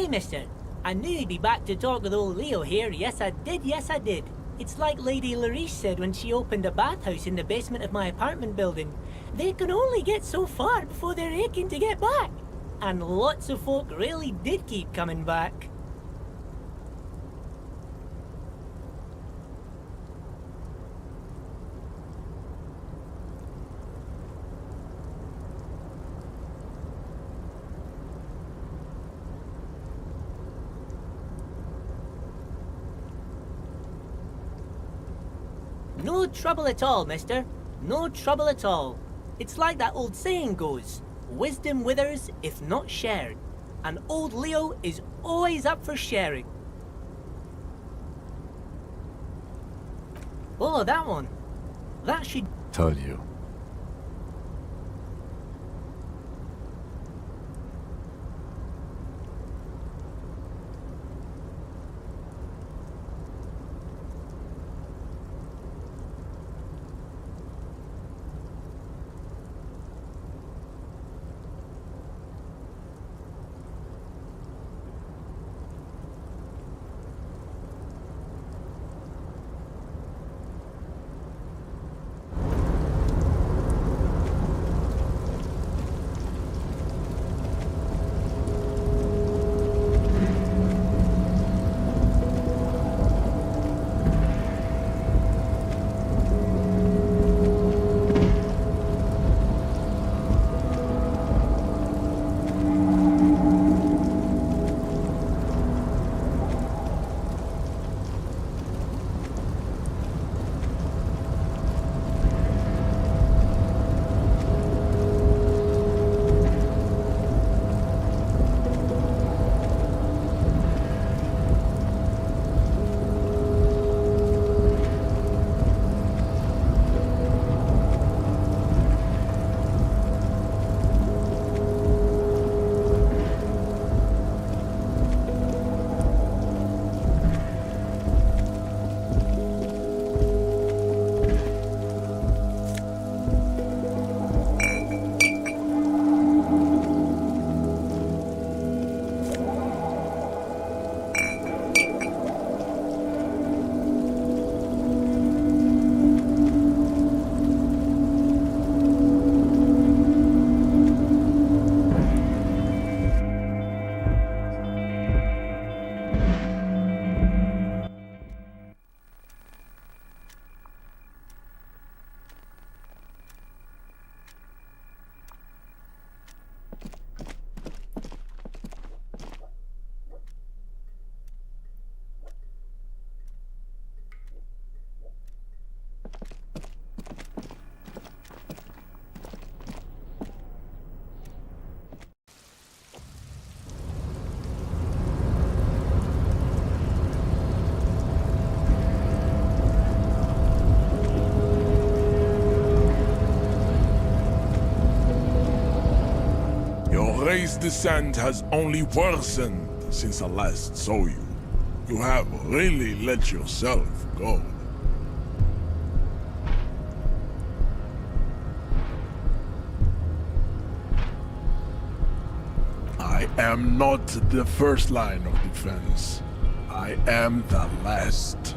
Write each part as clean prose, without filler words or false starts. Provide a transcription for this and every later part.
Hey, mister. I knew you'd be back to talk with old Leo here. Yes, I did. It's like Lady Larice said when she opened a bathhouse in the basement of my apartment building. They can only get so far before they're aching to get back. And lots of folk really did keep coming back. No trouble at all, mister. No trouble at all. It's like that old saying goes, wisdom withers if not shared. And old Leo is always up for sharing. Oh, that one. That should tell you. Race descent has only worsened since I last saw you. You have really let yourself go. I am not the first line of defense. I am the last.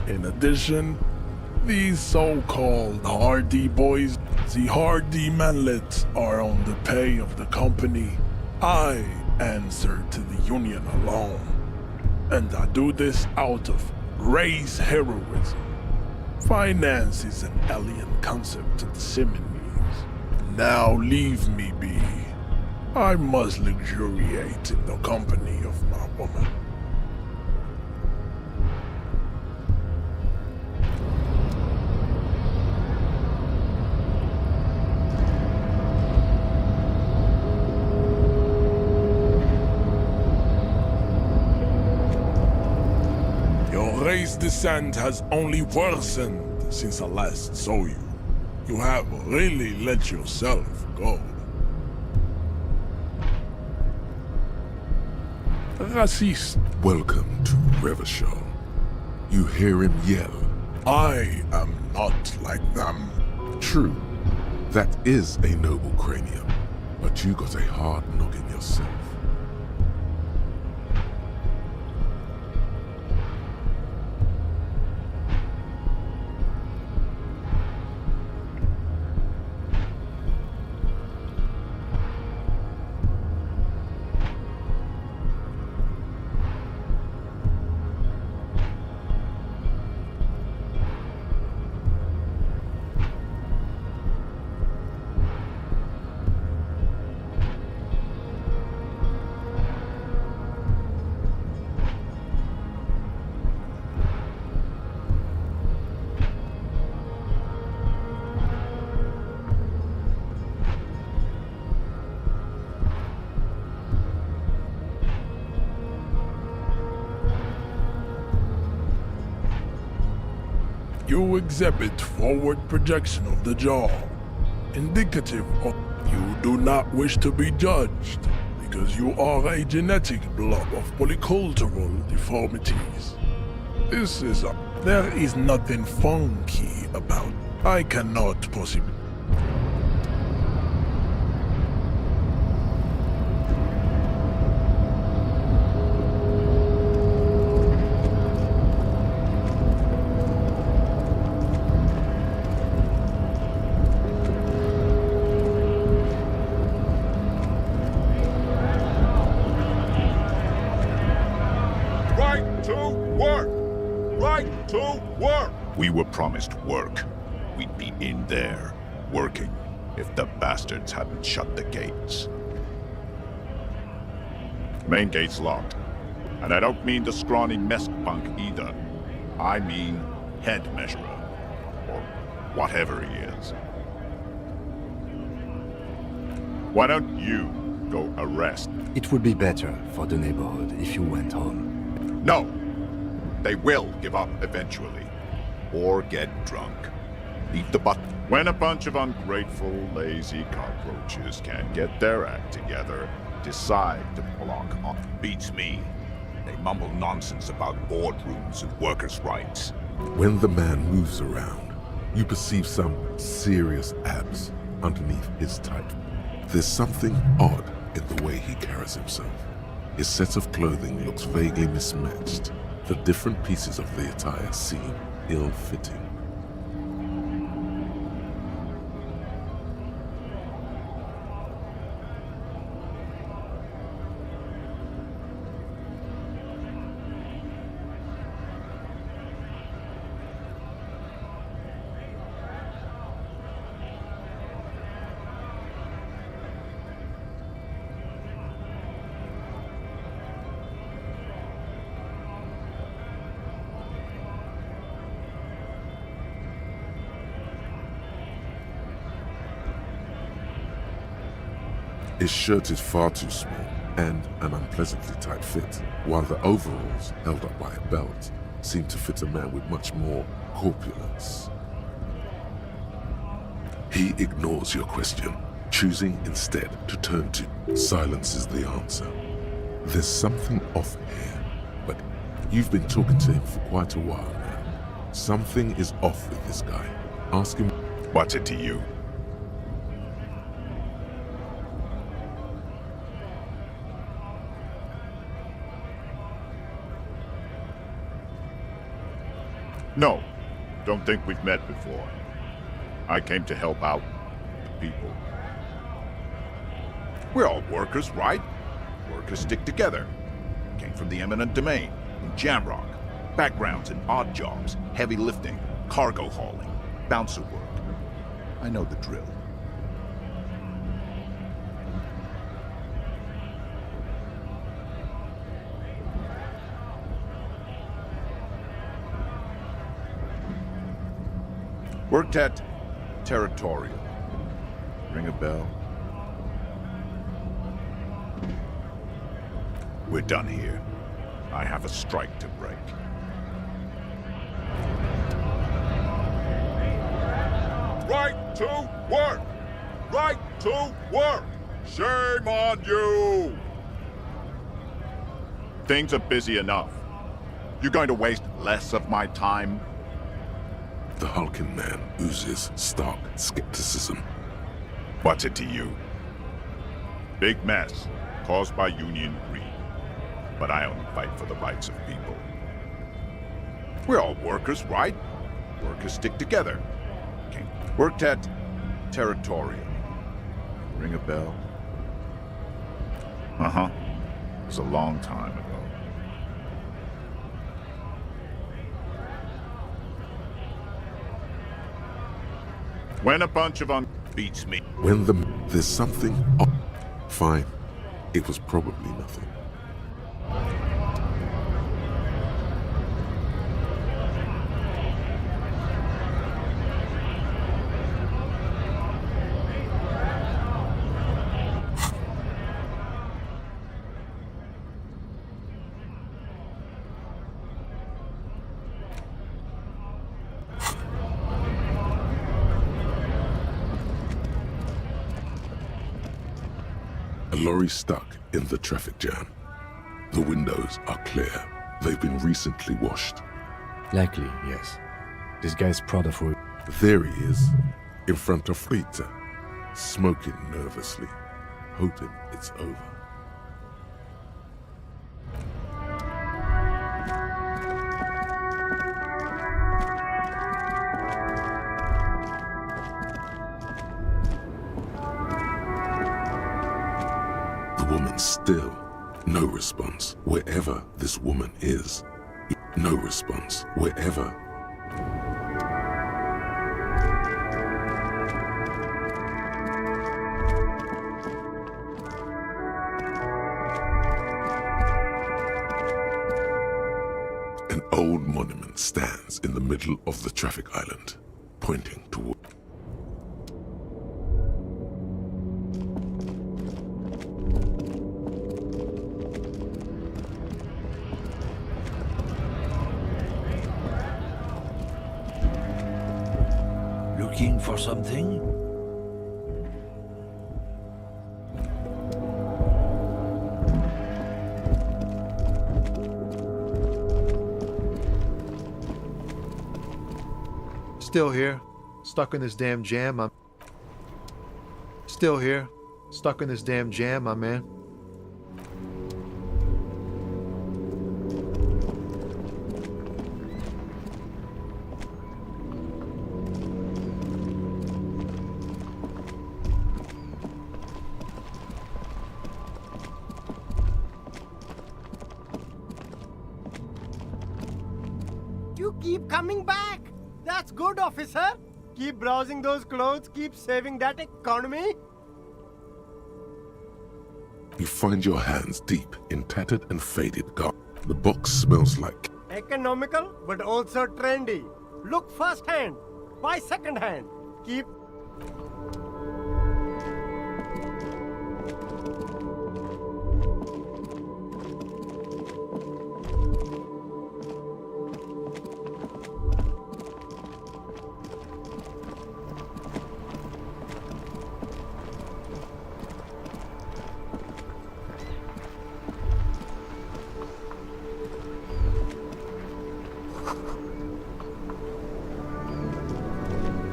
In addition, these so-called hardy boys, the hardy manlets, are on the pay of the company. I answer to the Union alone. And I do this out of race heroism. Finance is an alien concept to the Simonies. Now leave me be. I must luxuriate in the company of my woman. Race descent has only worsened since I last saw you. You have really let yourself go. Racist. Welcome to Revershaw. You hear him yell. I am not like them. True. That is a noble cranium. But you got a hard noggin yourself. You exhibit forward projection of the jaw, indicative of you do not wish to be judged because you are a genetic blob of polycultural deformities. There is nothing funky about it. I cannot possibly. Right to work! Right to work! We were promised work. We'd be in there, working, if the bastards hadn't shut the gates. Main gate's locked. And I don't mean the scrawny mess punk either. I mean head measurer. Or whatever he is. Why don't you go arrest? It would be better for the neighborhood if you went home. No! They will give up eventually. Or get drunk. Leave the butt. When a bunch of ungrateful, lazy cockroaches can't get their act together, decide to block on. Beats me. They mumble nonsense about boardrooms and workers' rights. When the man moves around, you perceive some serious abs underneath his tight. There's something odd in the way he carries himself. His set of clothing looks vaguely mismatched. The different pieces of the attire seem ill-fitting. His shirt is far too small and an unpleasantly tight fit, while the overalls, held up by a belt, seem to fit a man with much more corpulence. He ignores your question, choosing instead to turn to silence is the answer. There's something off here, but you've been talking to him for quite a while now. Something is off with this guy. Ask him. What's it to you? No, don't think we've met before. I came to help out the people. We're all workers, right? Workers stick together. Came from the eminent domain, in Jamrock. Backgrounds in odd jobs, heavy lifting, cargo hauling, bouncer work. I know the drill. Worked at Territorial. Ring a bell? We're done here. I have a strike to break. Right to work! Right to work! Shame on you! Things are busy enough. You're going to waste less of my time? The hulking man oozes stark skepticism. What's it to you? Big mess, caused by union greed. But I only fight for the rights of people. We're all workers, right? Workers stick together. Worked at Territorial. Ring a bell? Uh-huh. It was a long time ago. When a bunch of beats me. When there's something off. Fine. It was probably nothing. lorry's stuck in the traffic jam. The windows are clear. They've been recently washed. Likely, yes. This guy's proud of who. There he is, in front of Rita, smoking nervously, hoping it's over. The woman still, no response, wherever this woman is. No response, wherever. An old monument stands in the middle of the traffic island, pointing toward. Looking for something? Still here, stuck in this damn jam. I'm still here, stuck in this damn jam, my man. You keep coming back. That's good, officer. Keep browsing those clothes, keep saving that economy. You find your hands deep in tattered and faded garb. The box smells like. Economical, but also trendy. Look first hand, buy second hand. Keep.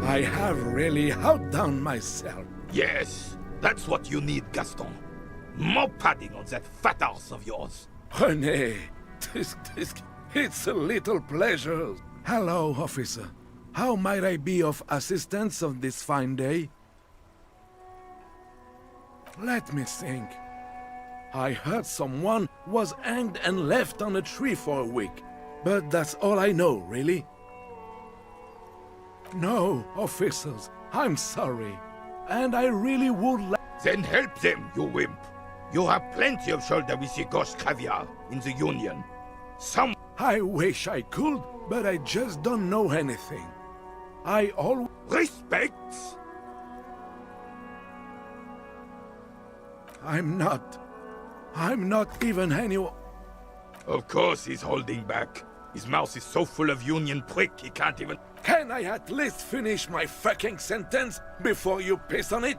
I have really outdone myself. Yes, that's what you need, Gaston. More padding on that fat ass of yours. René, it's a little pleasure. Hello, officer. How might I be of assistance on this fine day? Let me think. I heard someone was hanged and left on a tree for a week, but that's all I know, really. No, officers, I'm sorry. And I really would like... Then help them, you wimp. You have plenty of shoulder with the gauche caviar in the Union. Some... I wish I could, but I just don't know anything. I always... Respect! I'm not even anyone... Of course he's holding back. His mouth is so full of Union prick he can't even... Can I at least finish my fucking sentence before you piss on it?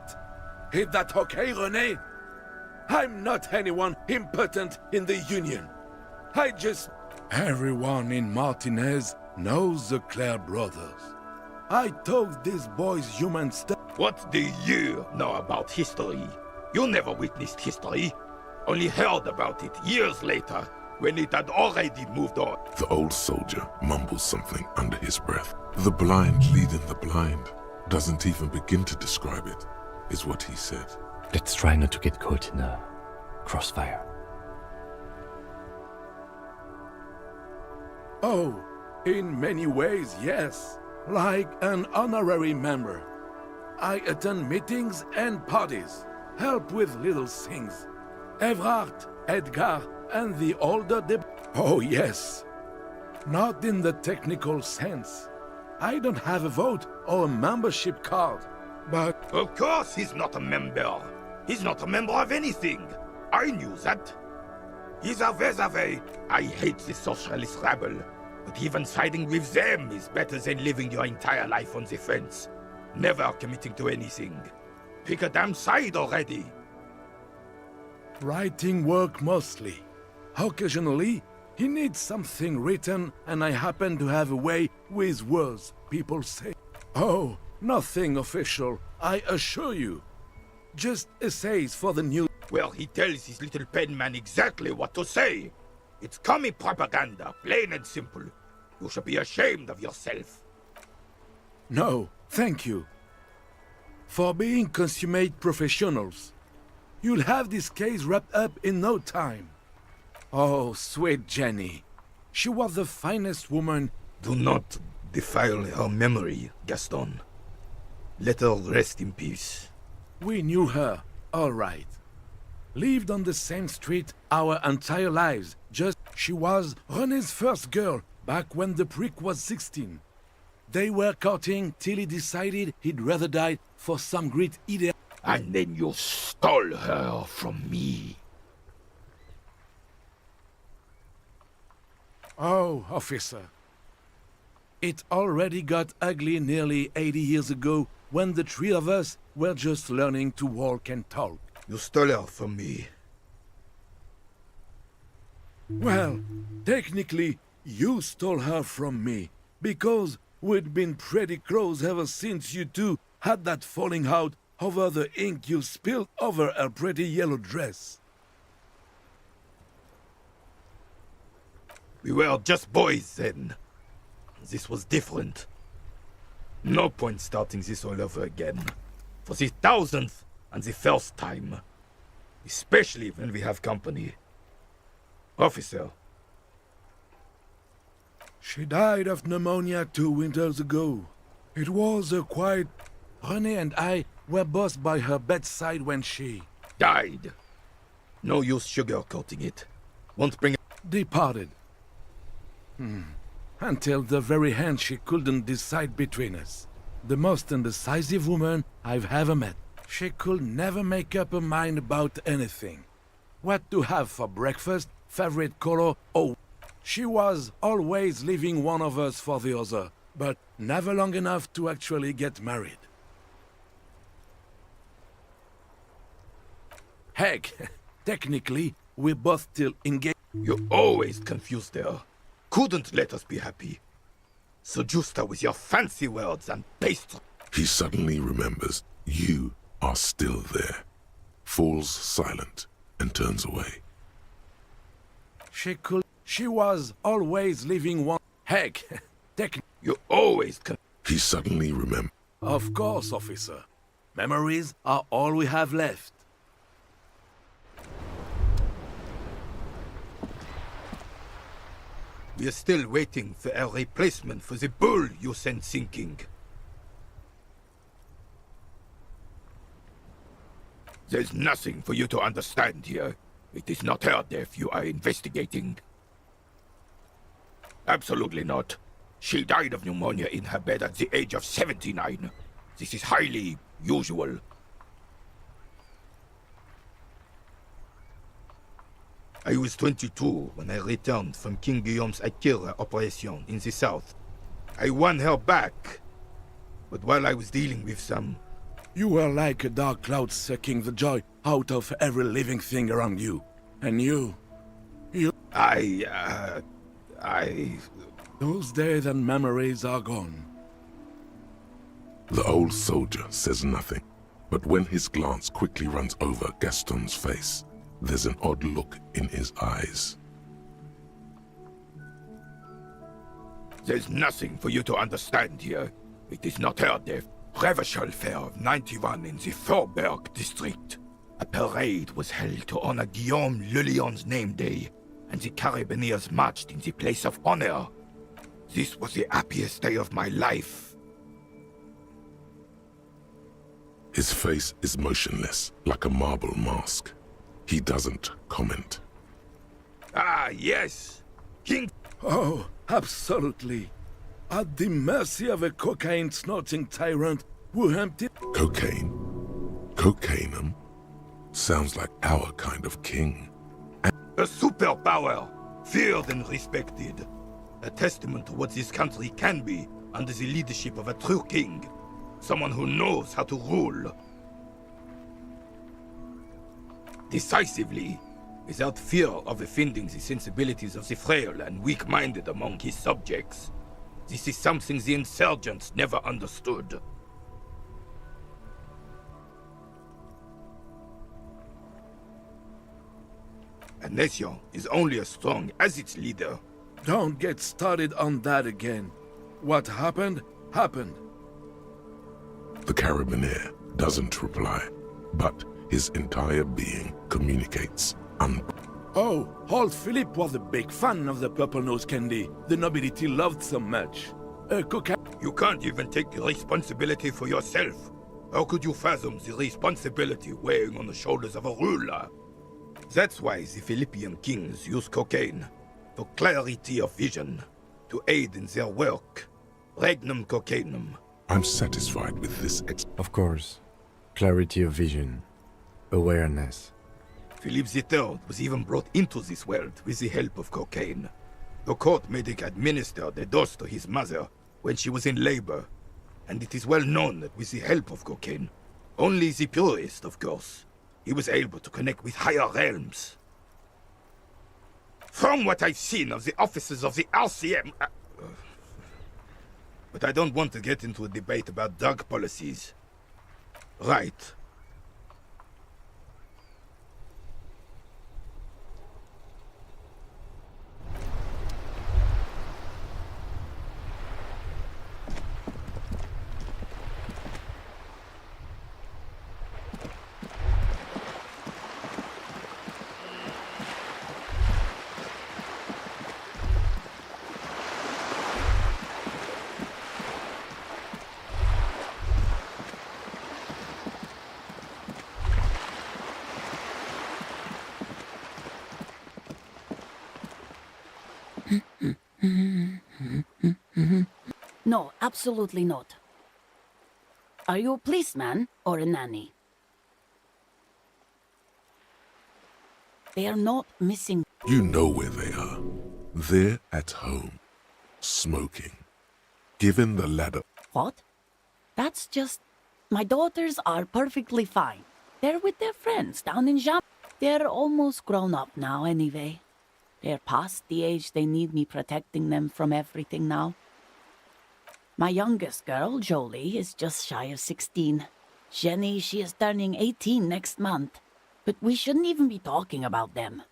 Is that okay, René? I'm not anyone important in the Union. I just... Everyone in Martinez knows the Clare brothers. I told these boys human stuff. What do you know about history? You never witnessed history. Only heard about it years later, when it had already moved on. The old soldier mumbles something under his breath. The blind leading the blind. Doesn't even begin to describe it, is what he said. Let's try not to get caught in a crossfire. Oh, in many ways, yes. Like an honorary member. I attend meetings and parties, help with little things. Evrard, Edgar, and the older Oh, yes. Not in the technical sense. I don't have a vote or a membership card, but... Of course he's not a member. He's not a member of anything. I knew that. He's a vis-a-vis. I hate the socialist rabble. But even siding with them is better than living your entire life on the fence. Never committing to anything. Pick a damn side already. Writing work mostly. Occasionally, he needs something written, and I happen to have a way with words, people say. Oh, nothing official, I assure you. Just essays for the news. Well, he tells his little pen man exactly what to say. It's commie propaganda, plain and simple. You should be ashamed of yourself. No, thank you. For being consummate professionals. You'll have this case wrapped up in no time. Oh, sweet Jenny. She was the finest woman. Do not defile her memory, Gaston. Let her rest in peace. We knew her, all right. Lived on the same street our entire lives. Just she was René's first girl back when the prick was 16. They were courting till he decided he'd rather die for some great ideal. And then you stole her from me. Oh, officer. It already got ugly nearly 80 years ago when the three of us were just learning to walk and talk. You stole her from me. Well, technically, you stole her from me, because we'd been pretty close ever since you two had that falling out over the ink you spilled over her pretty yellow dress. We were just boys then. This was different. No point starting this all over again. For the 1000th and the first time. Especially when we have company. Officer. She died of pneumonia 2 winters ago. It was a quiet... René and I were both by her bedside when she... Died. No use sugarcoating it. Won't bring... Departed. Until the very end she couldn't decide between us. The most indecisive woman I've ever met. She could never make up her mind about anything. What to have for breakfast, favorite color, oh. She was always leaving one of us for the other, but never long enough to actually get married. Heck, technically, we're both still engaged. You always confused her. Couldn't let us be happy. So Justa with your fancy words and pastry. He suddenly remembers you are still there, falls silent, and turns away. She was always leaving one... Heck, You always He suddenly remembers. Of course, officer. Memories are all we have left. We are still waiting for a replacement for the bull you sent sinking. There's nothing for you to understand here. It is not her death you are investigating. Absolutely not. She died of pneumonia in her bed at the age of 79. This is highly usual. I was 22 when I returned from King Guillaume's Akira operation in the south. I won her back, but while I was dealing with some... You were like a dark cloud sucking the joy out of every living thing around you. And you... Those days and memories are gone. The old soldier says nothing, but when his glance quickly runs over Gaston's face, there's an odd look in his eyes. There's nothing for you to understand here. It is not her death. Revival Fair of 91 in the Faubourg district. A parade was held to honor Guillaume Le Lion's name day, and the Carabineers marched in the place of honor. This was the happiest day of my life. His face is motionless, like a marble mask. He doesn't comment. Ah, yes. King... Oh, absolutely. At the mercy of a cocaine-snorting tyrant who emptied... Cocaine? Cocainum? Sounds like our kind of king. A superpower, feared and respected. A testament to what this country can be under the leadership of a true king. Someone who knows how to rule. decisively, without fear of offending the sensibilities of the frail and weak-minded among his subjects. This is something the insurgents never understood. A nation is only as strong as its leader. Don't get started on that again. What happened, happened. The carabiner doesn't reply, but his entire being communicates Oh, old Philip was a big fan of the purple nose candy the nobility loved so much. You can't even take the responsibility for yourself. How could you fathom the responsibility weighing on the shoulders of a ruler? That's why the Philippian kings use cocaine, for clarity of vision, to aid in their work. Regnum cocainum. I'm satisfied with this Of course. Clarity of vision. Awareness. Philip III was even brought into this world with the help of cocaine. The court made him administer the dose to his mother when she was in labor, and it is well known that with the help of cocaine, only the purest, of course, he was able to connect with higher realms. From what I've seen of the officers of the RCM... but I don't want to get into a debate about drug policies. Right. No, absolutely not. Are you a policeman or a nanny? They are not missing. You know where they are. They're at home, smoking. Given the ladder. What? That's just... My daughters are perfectly fine. They're with their friends down in Jam. They're almost grown up now anyway. They're past the age they need me protecting them from everything now. My youngest girl, Jolie, is just shy of 16. Jenny, she is turning 18 next month. But we shouldn't even be talking about them.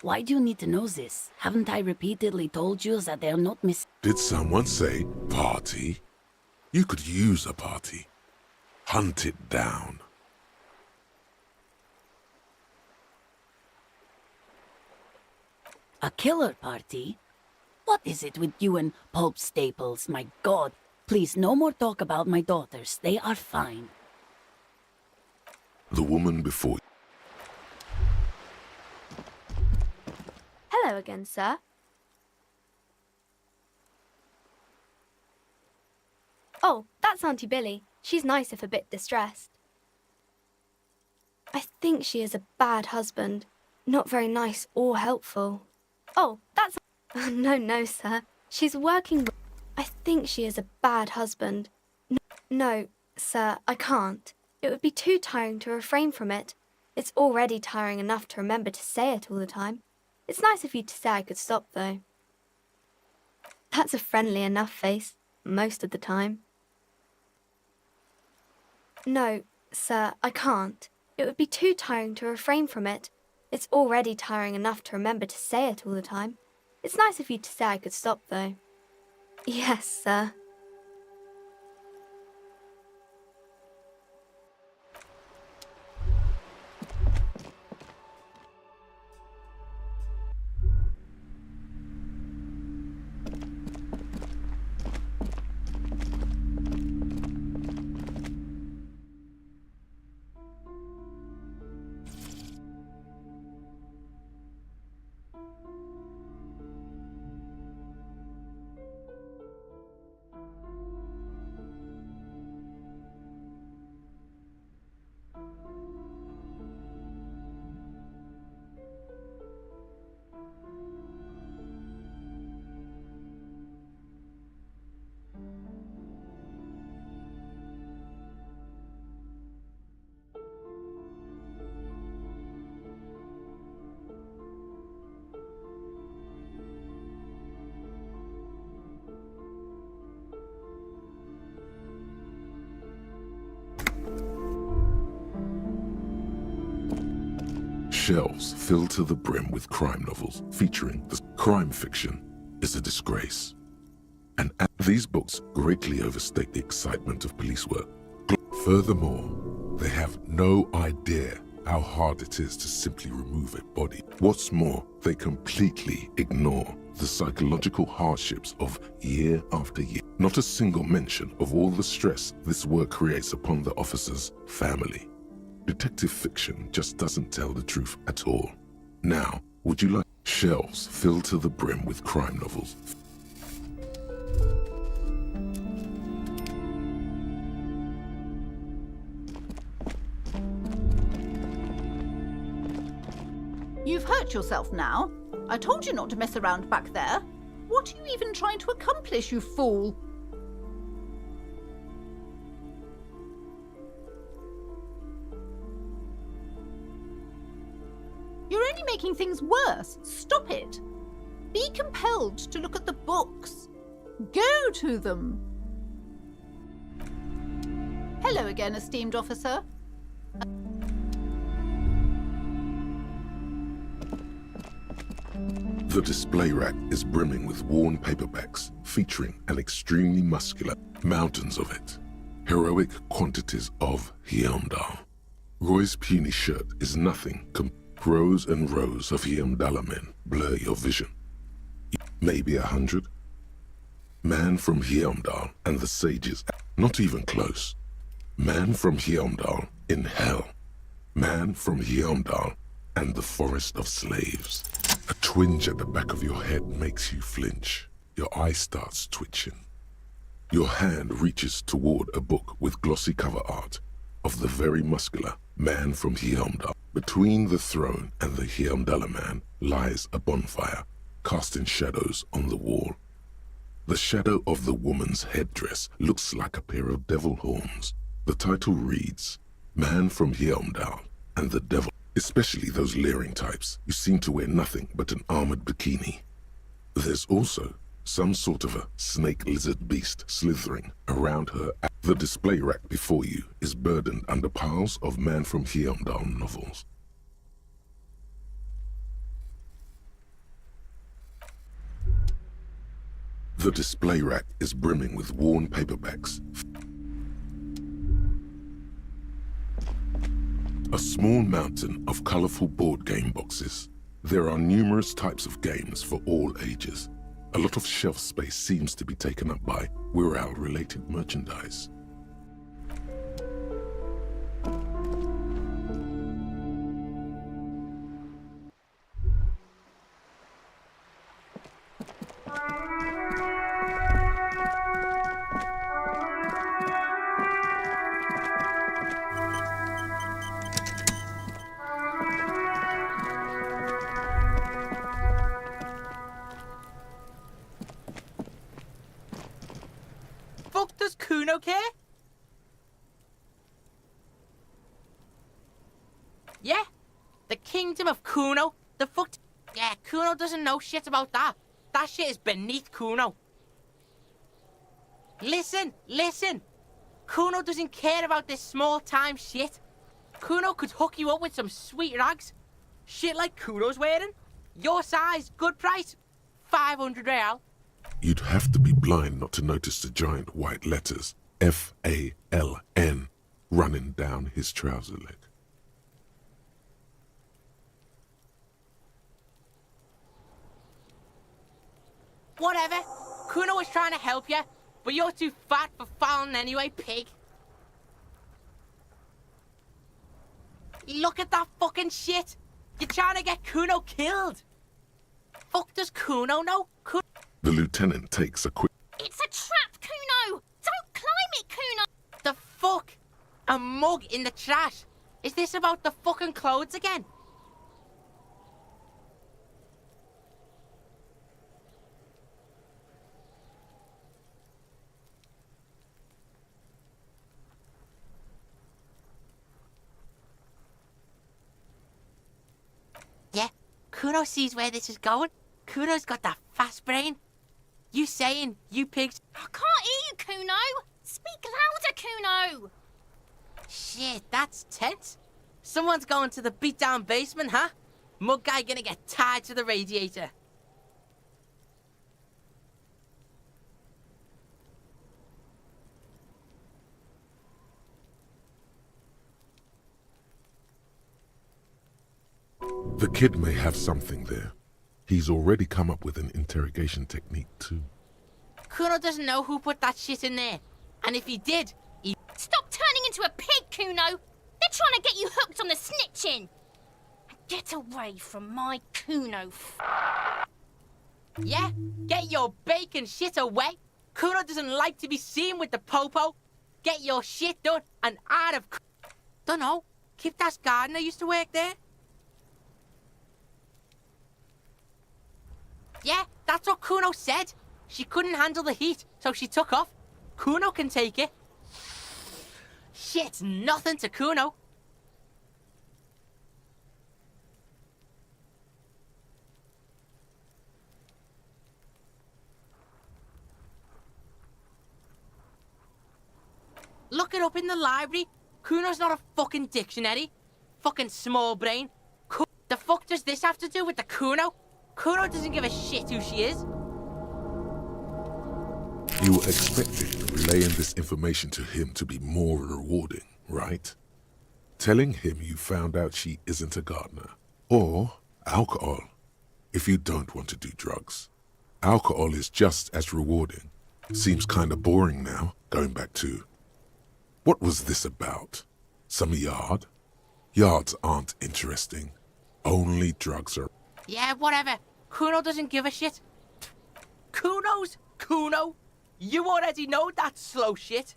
Why do you need to know this? Haven't I repeatedly told you that they're not miss... Did someone say party? You could use a party. Hunt it down. A killer party? What is it with you and pulp staples? My God, please no more talk about my daughters. They are fine. The woman before Hello again, sir. Oh, that's Auntie Billy. She's nice if a bit distressed. I think she is a bad husband. Not very nice or helpful. Oh, that's... No, sir. She's working... I think she is a bad husband. No, sir, I can't. It would be too tiring to refrain from it. It's already tiring enough to remember to say it all the time. It's nice of you to say I could stop, though. That's a friendly enough face, most of the time. No, sir, I can't. It would be too tiring to refrain from it. It's already tiring enough to remember to say it all the time. It's nice of you to say I could stop, though. Yes, sir. Shelves filled to the brim with crime novels featuring the crime fiction is a disgrace. And these books greatly overstate the excitement of police work. Furthermore, they have no idea how hard it is to simply remove a body. What's more, they completely ignore the psychological hardships of year after year. Not a single mention of all the stress this work creates upon the officer's family. Detective fiction just doesn't tell the truth at all. Now, would you like shelves filled to the brim with crime novels? You've hurt yourself now. I told you not to mess around back there. What are you even trying to accomplish, you fool? You're only making things worse. Stop it. Be compelled to look at the books. Go to them. Hello again, esteemed officer. The display rack is brimming with worn paperbacks featuring an extremely muscular, mountains of it, heroic quantities of Hyamdall. Roy's puny shirt is nothing. Rows and rows of Hyamdall men blur your vision. Maybe 100. Man from Hyamdall and the sages, not even close. Man from Hyamdall in hell. Man from Hyamdall and the forest of slaves. A twinge at the back of your head makes you flinch. Your eye starts twitching. Your hand reaches toward a book with glossy cover art of the very muscular man from Hyamdall. Between the throne and the Hyamdall man lies a bonfire, casting shadows on the wall. The shadow of the woman's headdress looks like a pair of devil horns. The title reads, Man from Hyamdall and the Devil. Especially those leering types who seem to wear nothing but an armored bikini. There's also some sort of a snake lizard beast slithering around her. The display rack before you is burdened under piles of Man from Hyamdall novels. The display rack is brimming with worn paperbacks. A small mountain of colorful board game boxes. There are numerous types of games for all ages. A lot of shelf space seems to be taken up by Wirral-related merchandise. Fuck does Kuno care? Yeah, the kingdom of Kuno. The fuck? Yeah, Kuno doesn't know shit about that. That shit is beneath Kuno. Listen. Kuno doesn't care about this small-time shit. Kuno could hook you up with some sweet rags. Shit like Kuno's wearing. Your size, good price. 500 real. You'd have to be blind not to notice the giant white letters, F-A-L-N, running down his trouser leg. Whatever. Kuno was trying to help you, but you're too fat for falling anyway, pig. Look at that fucking shit. You're trying to get Kuno killed. Fuck does Kuno know? The lieutenant takes a quick... It's a trap, Kuno! Don't climb it, Kuno! The fuck? A mug in the trash? Is this about the fucking clothes again? Yeah, Kuno sees where this is going. Kuno's got that fast brain. You saying, you pigs... I can't hear you, Kuno! Speak louder, Kuno! Shit, that's tense. Someone's going to the beat-down basement, huh? Mug guy gonna get tied to the radiator. The kid may have something there. He's already come up with an interrogation technique too. Kuno doesn't know who put that shit in there. And if he did, he... Stop turning into a pig, Kuno! They're trying to get you hooked on the snitching! Get away from my Kuno. Yeah? Get your bacon shit away! Kuno doesn't like to be seen with the popo. Get your shit done and out of... Dunno. Kiptas gardener used to work there. Yeah, that's what Kuno said. She couldn't handle the heat, so she took off. Kuno can take it. Shit's nothing to Kuno. Look it up in the library. Kuno's not a fucking dictionary. Fucking small brain. The fuck does this have to do with the Kuno? Kuno doesn't give a shit who she is. You were expecting relaying this information to him to be more rewarding, right? Telling him you found out she isn't a gardener. Or alcohol, if you don't want to do drugs. Alcohol is just as rewarding. Seems kinda boring now, going back to... What was this about? Some yard? Yards aren't interesting. Only drugs are... Yeah, whatever. Kuno doesn't give a shit. Kuno's Kuno. You already know that slow shit.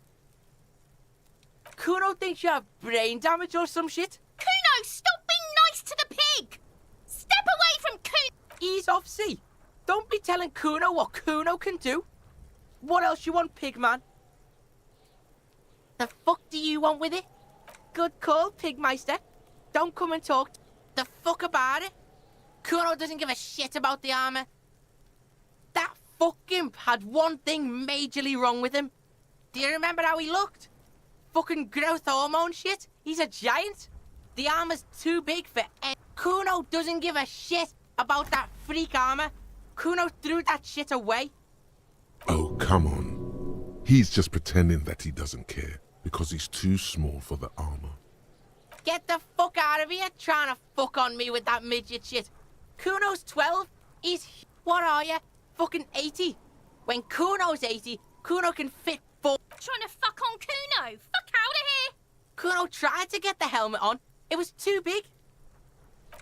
Kuno thinks you have brain damage or some shit. Kuno, stop being nice to the pig! Step away from Kuno! Ease off, see. Don't be telling Kuno what Kuno can do. What else you want, Pigman? The fuck do you want with it? Good call, Pigmeister. Don't come and talk the fuck about it. Kuno doesn't give a shit about the armor. That fuck imp had one thing majorly wrong with him. Do you remember how he looked? Fucking growth hormone shit. He's a giant. The armor's too big for Kuno doesn't give a shit about that freak armor. Kuno threw that shit away. Oh, come on. He's just pretending that he doesn't care because he's too small for the armor. Get the fuck out of here trying to fuck on me with that midget shit. Kuno's 12. He's... What are you? Fucking 80. When Kuno's 80, Kuno can fit 4... Trying to fuck on Kuno. Fuck out of here. Kuno tried to get the helmet on. It was too big.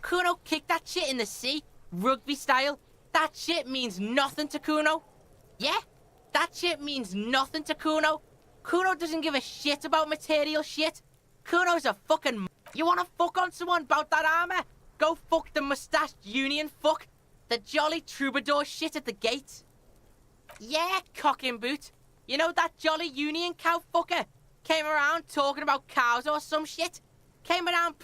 Kuno kicked that shit in the sea, rugby style. That shit means nothing to Kuno. Yeah, that shit means nothing to Kuno. Kuno doesn't give a shit about material shit. Kuno's a fucking... You wanna fuck on someone about that armor? Go fuck the mustached union fuck. The jolly troubadour shit at the gate. Yeah, cock and boot. You know that jolly union cow fucker? Came around talking about cows or some shit? Came around...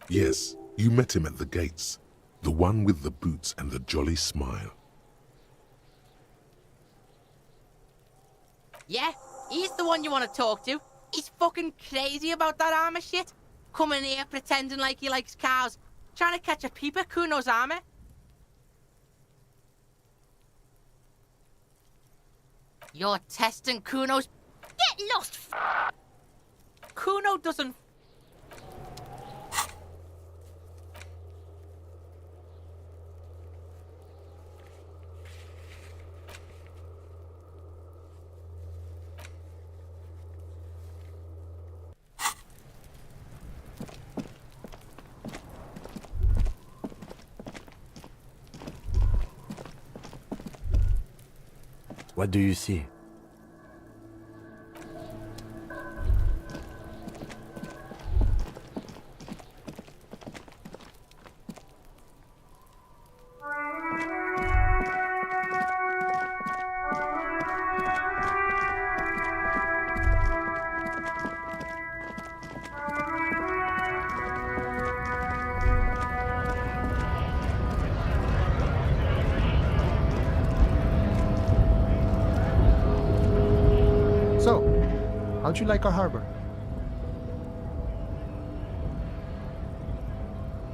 Yes, you met him at the gates. The one with the boots and the jolly smile. Yeah, he's the one you want to talk to. He's fucking crazy about that armor shit. Coming here pretending like he likes cows. Trying to catch a peep at Kuno's armor. You're testing Kuno's... Get lost, Kuno doesn't... What do you see? So, how'd you like our harbor?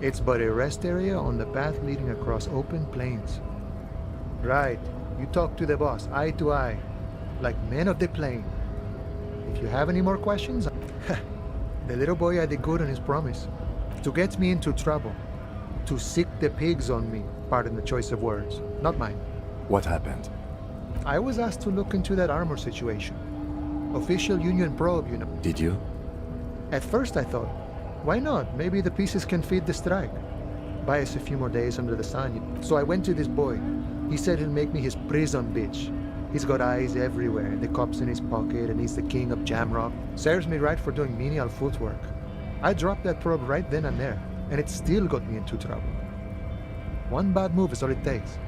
It's but a rest area on the path leading across open plains. Right, you talk to the boss, eye to eye, like men of the plain. If you have any more questions, the little boy had a good on his promise. To get me into trouble. To sick the pigs on me, pardon the choice of words, not mine. What happened? I was asked to look into that armor situation. Official Union probe, you know. Did you? At first I thought, why not? Maybe the pieces can feed the strike. Buy us a few more days under the sun. So I went to this boy. He said he'll make me his prison bitch. He's got eyes everywhere, the cops in his pocket, and he's the king of Jamrock. Serves me right for doing menial footwork. I dropped that probe right then and there, and it still got me into trouble. One bad move is all it takes.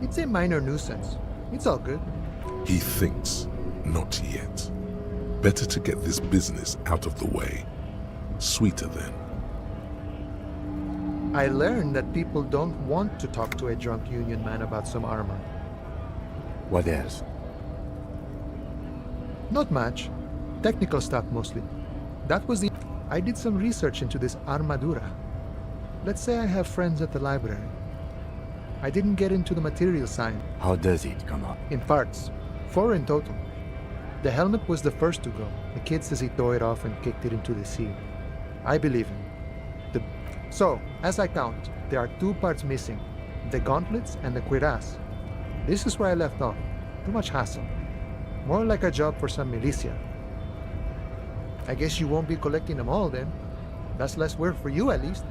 It's a minor nuisance. It's all good. He thinks, not yet. Better to get this business out of the way. Sweeter then. I learned that people don't want to talk to a drunk Union man about some armor. What else? Not much. Technical stuff mostly. That was the... I did some research into this armadura. Let's say I have friends at the library. I didn't get into the material science. How does it come up? In parts. 4 in total. The helmet was the first to go. The kid says he tore it off and kicked it into the sea. I believe him. So, as I count, there are 2 parts missing. The gauntlets and the cuirass. This is where I left off. Too much hassle. More like a job for some militia. I guess you won't be collecting them all then. That's less work for you at least.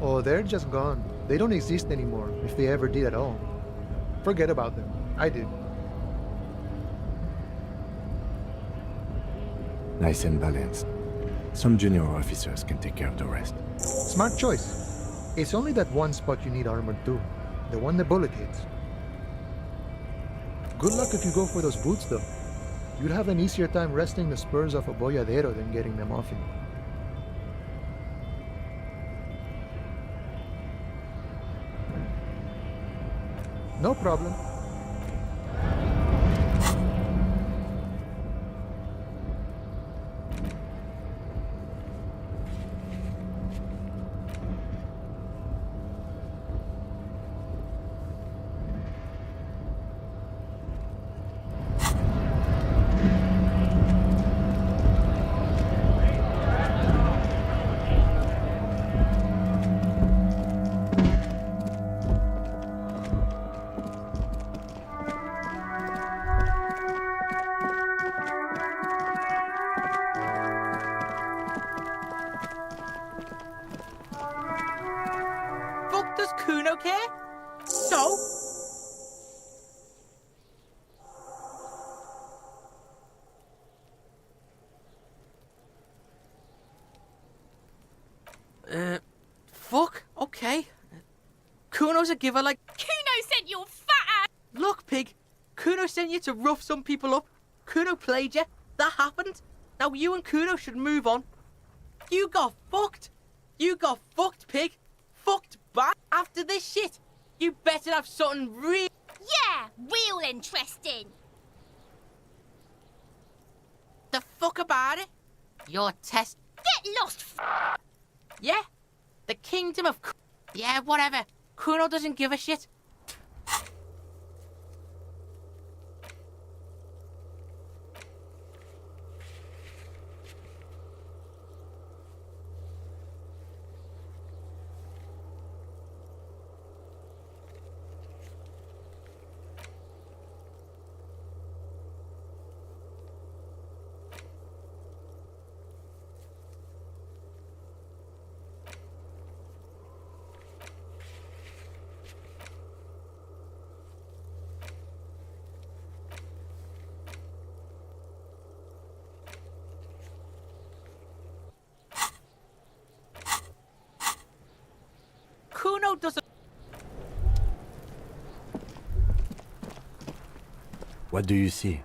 Oh, they're just gone. They don't exist anymore, if they ever did at all. Forget about them. I did. Nice and balanced. Some junior officers can take care of the rest. Smart choice. It's only that one spot you need armored too. The one the bullet hits. Good luck if you go for those boots though. You'd have an easier time wresting the spurs off a boyadero than getting them off him. No problem. Does Kuno care? So? Fuck, okay. Kuno's a giver like... Kuno sent your fat ass! Look, pig, Kuno sent you to rough some people up. Kuno played you. That happened. Now you and Kuno should move on. You got fucked. You got fucked, pig. Fucked back. After this shit, you better have something real... Yeah, real interesting. The fuck about it? Your test... Get lost, Yeah, the kingdom of... Yeah, whatever. Kuno doesn't give a shit. Kuno doesn't... What do you see?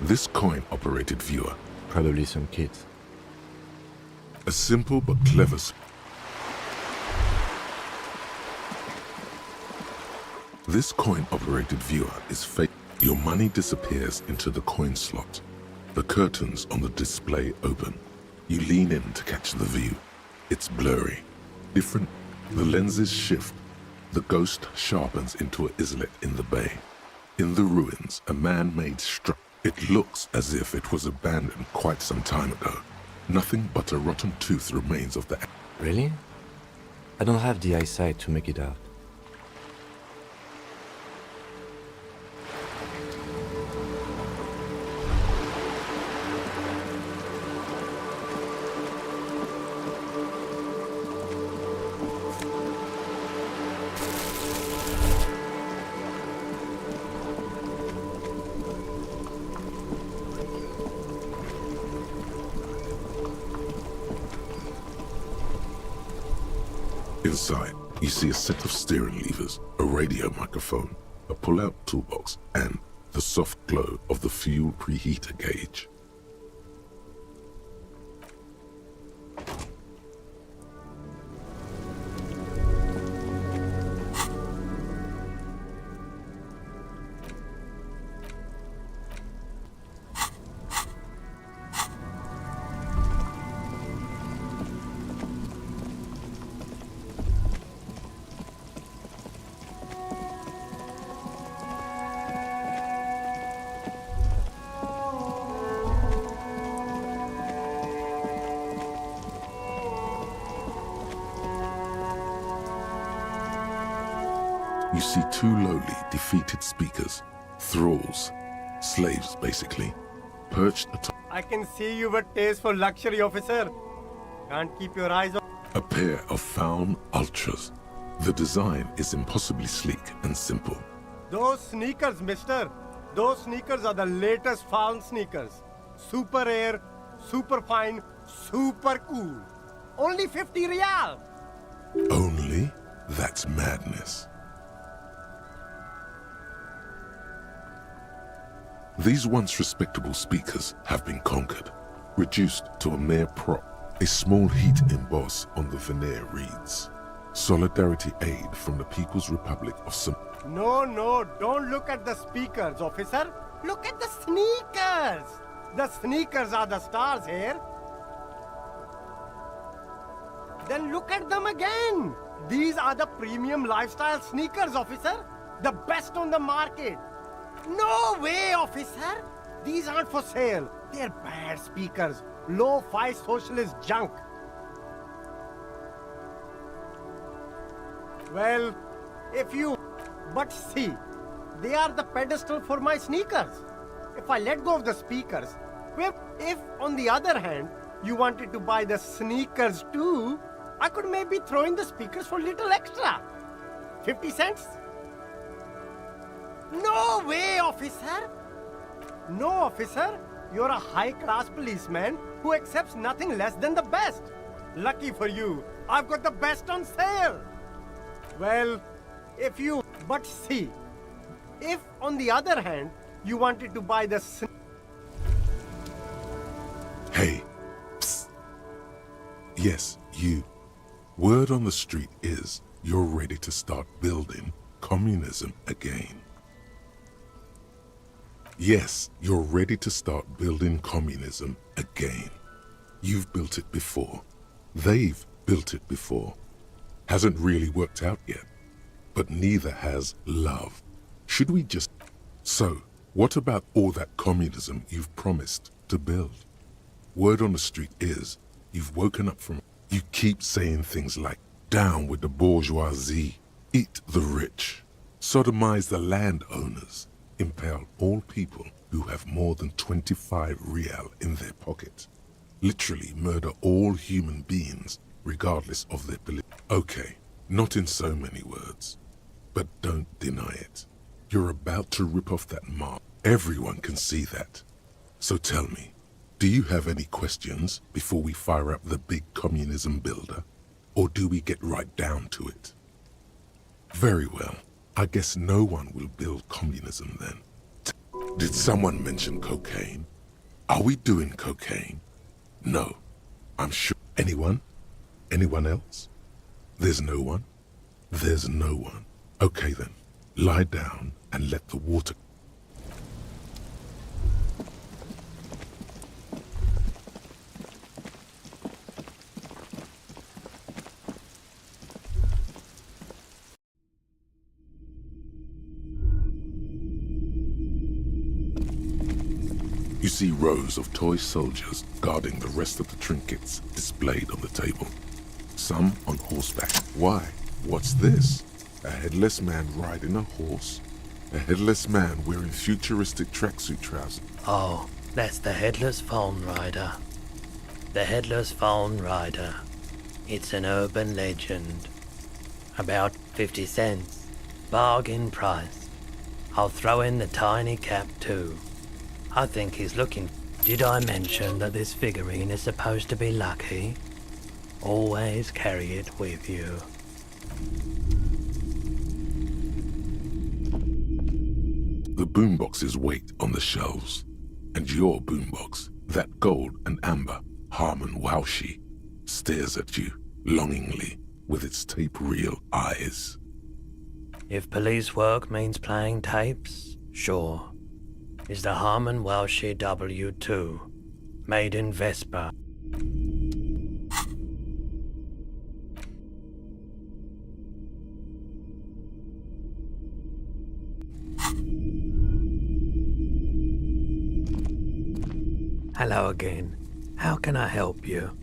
This coin-operated viewer, Probably some kids. a simple but clever This coin-operated viewer is fake. Your money disappears into the coin slot. The curtains on the display open. You lean in to catch the view. It's blurry. Different. The lenses shift. The ghost sharpens into an islet in the bay. In the ruins, a man-made structure. It looks as if it was abandoned quite some time ago. Nothing but a rotten tooth remains of the... Really? I don't have the eyesight to make it out. Inside, you see a set of steering levers, a radio microphone, a pull-out toolbox, and the soft glow of the fuel preheater gauge. You see two lowly, defeated speakers, thralls, slaves basically, perched atop I can see you've a taste for luxury, officer. Can't keep your eyes on... a pair of found ultras. The design is impossibly sleek and simple. Those sneakers, mister. Those sneakers are the latest found sneakers. Super air, super fine, super cool. Only 50 real. Only? That's madness. These once respectable speakers have been conquered, reduced to a mere prop. A small heat emboss on the veneer reads, Solidarity Aid from the People's Republic of No, don't look at the speakers, officer. Look at the sneakers. The sneakers are the stars here. Then look at them again. These are the premium lifestyle sneakers, officer. The best on the market. No way, officer! These aren't for sale. They're bad speakers. Low-fi socialist junk. Well, if you... But see, they are the pedestal for my sneakers. If I let go of the speakers, if on the other hand, you wanted to buy the sneakers too, I could maybe throw in the speakers for little extra. 50 cents? No way, officer! No, officer. You're a high-class policeman who accepts nothing less than the best. Lucky for you, I've got the best on sale. Well, if you... But see, if on the other hand, you wanted to buy the... Hey, psst. Yes, you. Word on the street is you're ready to start building communism again. Yes, you're ready to start building communism again. You've built it before. They've built it before. Hasn't really worked out yet. But neither has love. Should we just... So, what about all that communism you've promised to build? Word on the street is you've woken up from... You keep saying things like, down with the bourgeoisie, eat the rich, sodomize the landowners, impale all people who have more than 25 real in their pocket. Literally murder all human beings, regardless of their belief. Okay, not in so many words, but don't deny it. You're about to rip off that mark. Everyone can see that. So tell me, do you have any questions before we fire up the big communism builder? Or do we get right down to it? Very well. I guess no one will build communism then. Did someone mention cocaine? Are we doing cocaine? No. I'm sure. Anyone? Anyone else? There's no one? There's no one. Okay then. Lie down and let the water... You see rows of toy soldiers guarding the rest of the trinkets displayed on the table. Some on horseback. Why? What's this? A headless man riding a horse? A headless man wearing futuristic tracksuit trousers? Oh, that's the Headless Phone Rider. The Headless Phone Rider. It's an urban legend. About 50 cents. Bargain price. I'll throw in the tiny cap too. I think he's looking... Did I mention that this figurine is supposed to be lucky? Always carry it with you. The boomboxes wait on the shelves. And your boombox, that gold and amber Harmon Waushi, stares at you longingly with its tape-reel eyes. If police work means playing tapes, sure. Is the Harmon Welshie W2, made in Vespa. Hello again. How can I help you?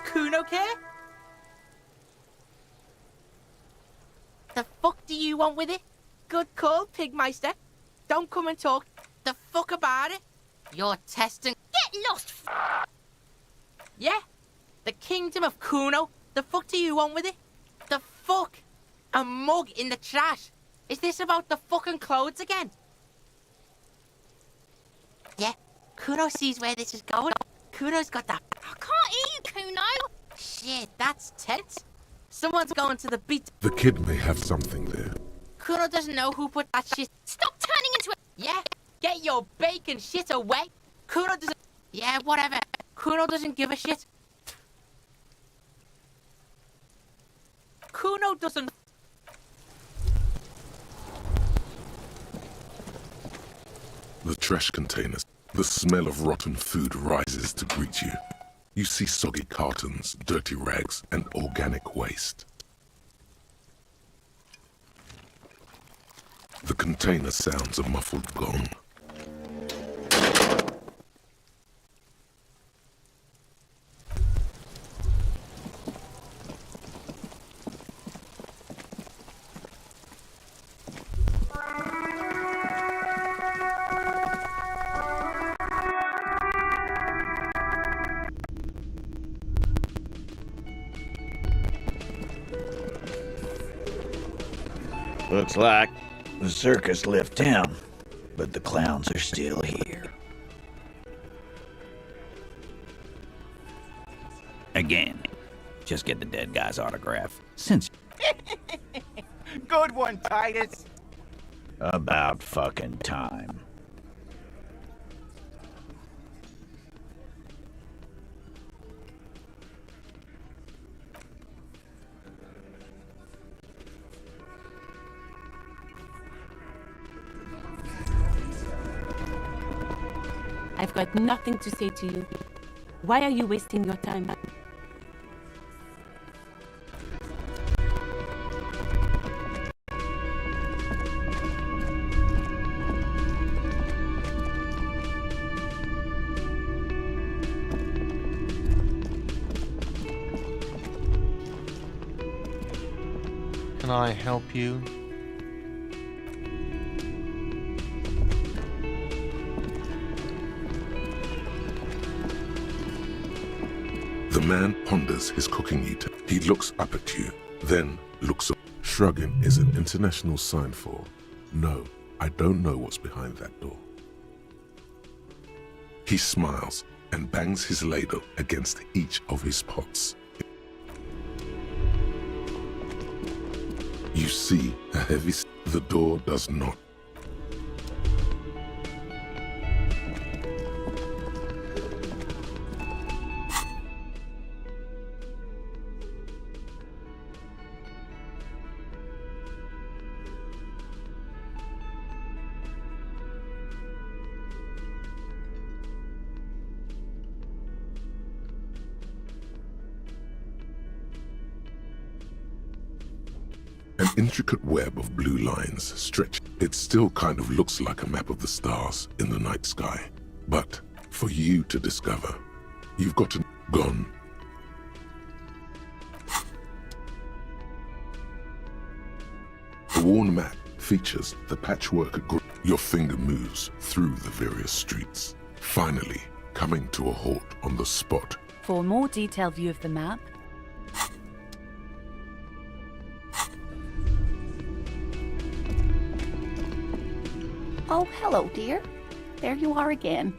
Kuno care? The fuck do you want with it? Good call, Pigmeister. Don't come and talk the fuck about it. You're testing... Get lost, Yeah, the kingdom of Kuno. The fuck do you want with it? The fuck? A mug in the trash. Is this about the fucking clothes again? Yeah, Kuno sees where this is going. Kuno's got that... I can't hear you, Kuno. Shit, that's tense. Someone's going to the beat. The kid may have something there. Kuno doesn't know who put that shit... Stop turning into a... Yeah, get your bacon shit away. Kuno doesn't... Yeah, whatever. Kuno doesn't give a shit. Kuno doesn't... The trash containers. The smell of rotten food rises to greet you. You see soggy cartons, dirty rags, and organic waste. The container sounds a muffled gong. Looks like the circus left town, but the clowns are still here. Again, just get the dead guy's autograph, since... Good one, Titus. About fucking time. I've got nothing to say to you. Why are you wasting your time? I help you? The man ponders his cooking eater. He looks up at you, then looks up. Shrugging is an international sign for, no, I don't know what's behind that door. He smiles and bangs his ladle against each of his pots. You see a heavy... The door does not. An intricate web of blue lines stretch. It still kind of looks like a map of the stars in the night sky. But for you to discover, you've got to gone. The worn map features the patchwork. Your finger moves through the various streets, finally coming to a halt on the spot. For a more detailed view of the map, oh, hello, dear. There you are again.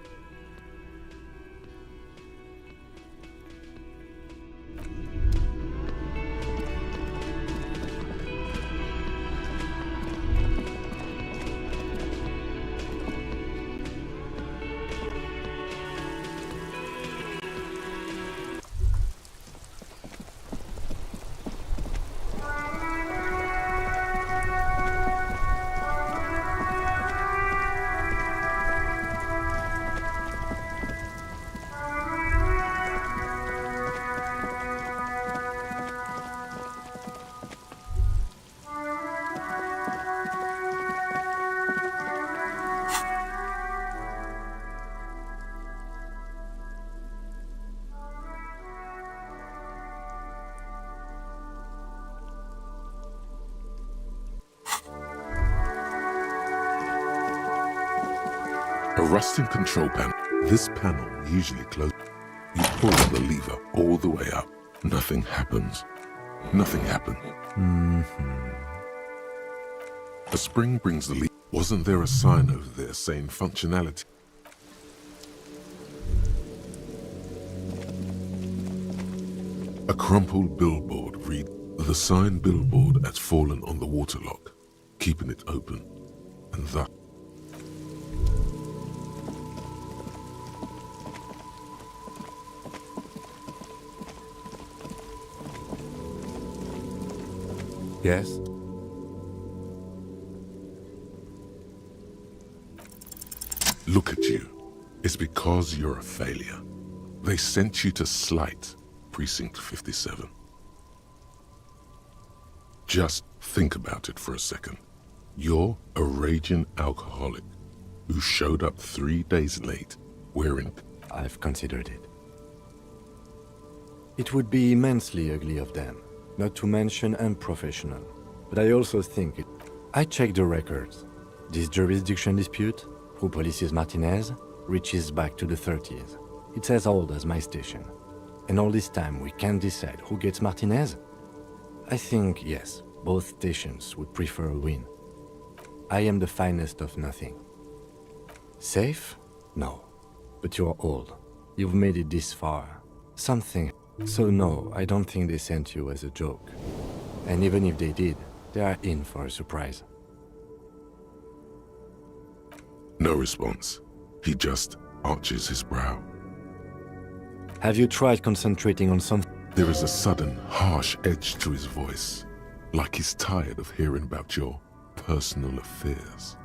A rusting control panel. This panel usually closes. You pull the lever all the way up. Nothing happens. Nothing happened. A spring brings the lever. Wasn't there a sign over there saying functionality? A crumpled billboard reads, the sign billboard has fallen on the waterlock, keeping it open, and thus. Yes? Look at you. It's because you're a failure. They sent you to Slight, Precinct 57. Just think about it for a second. You're a raging alcoholic who showed up 3 days late wearing... I've considered it. It would be immensely ugly of them, not to mention unprofessional. But I also think it... I checked the records. This jurisdiction dispute, who polices Martinez, reaches back to the 30s. It's as old as my station. And all this time we can't decide who gets Martinez? I think, yes, both stations would prefer a win. I am the finest of nothing. Safe? No. But you're old. You've made it this far. Something... So no, I don't think they sent you as a joke. And even if they did, they are in for a surprise. No response. He just arches his brow. Have you tried concentrating on something? There is a sudden, harsh edge to his voice, like he's tired of hearing about your personal affairs.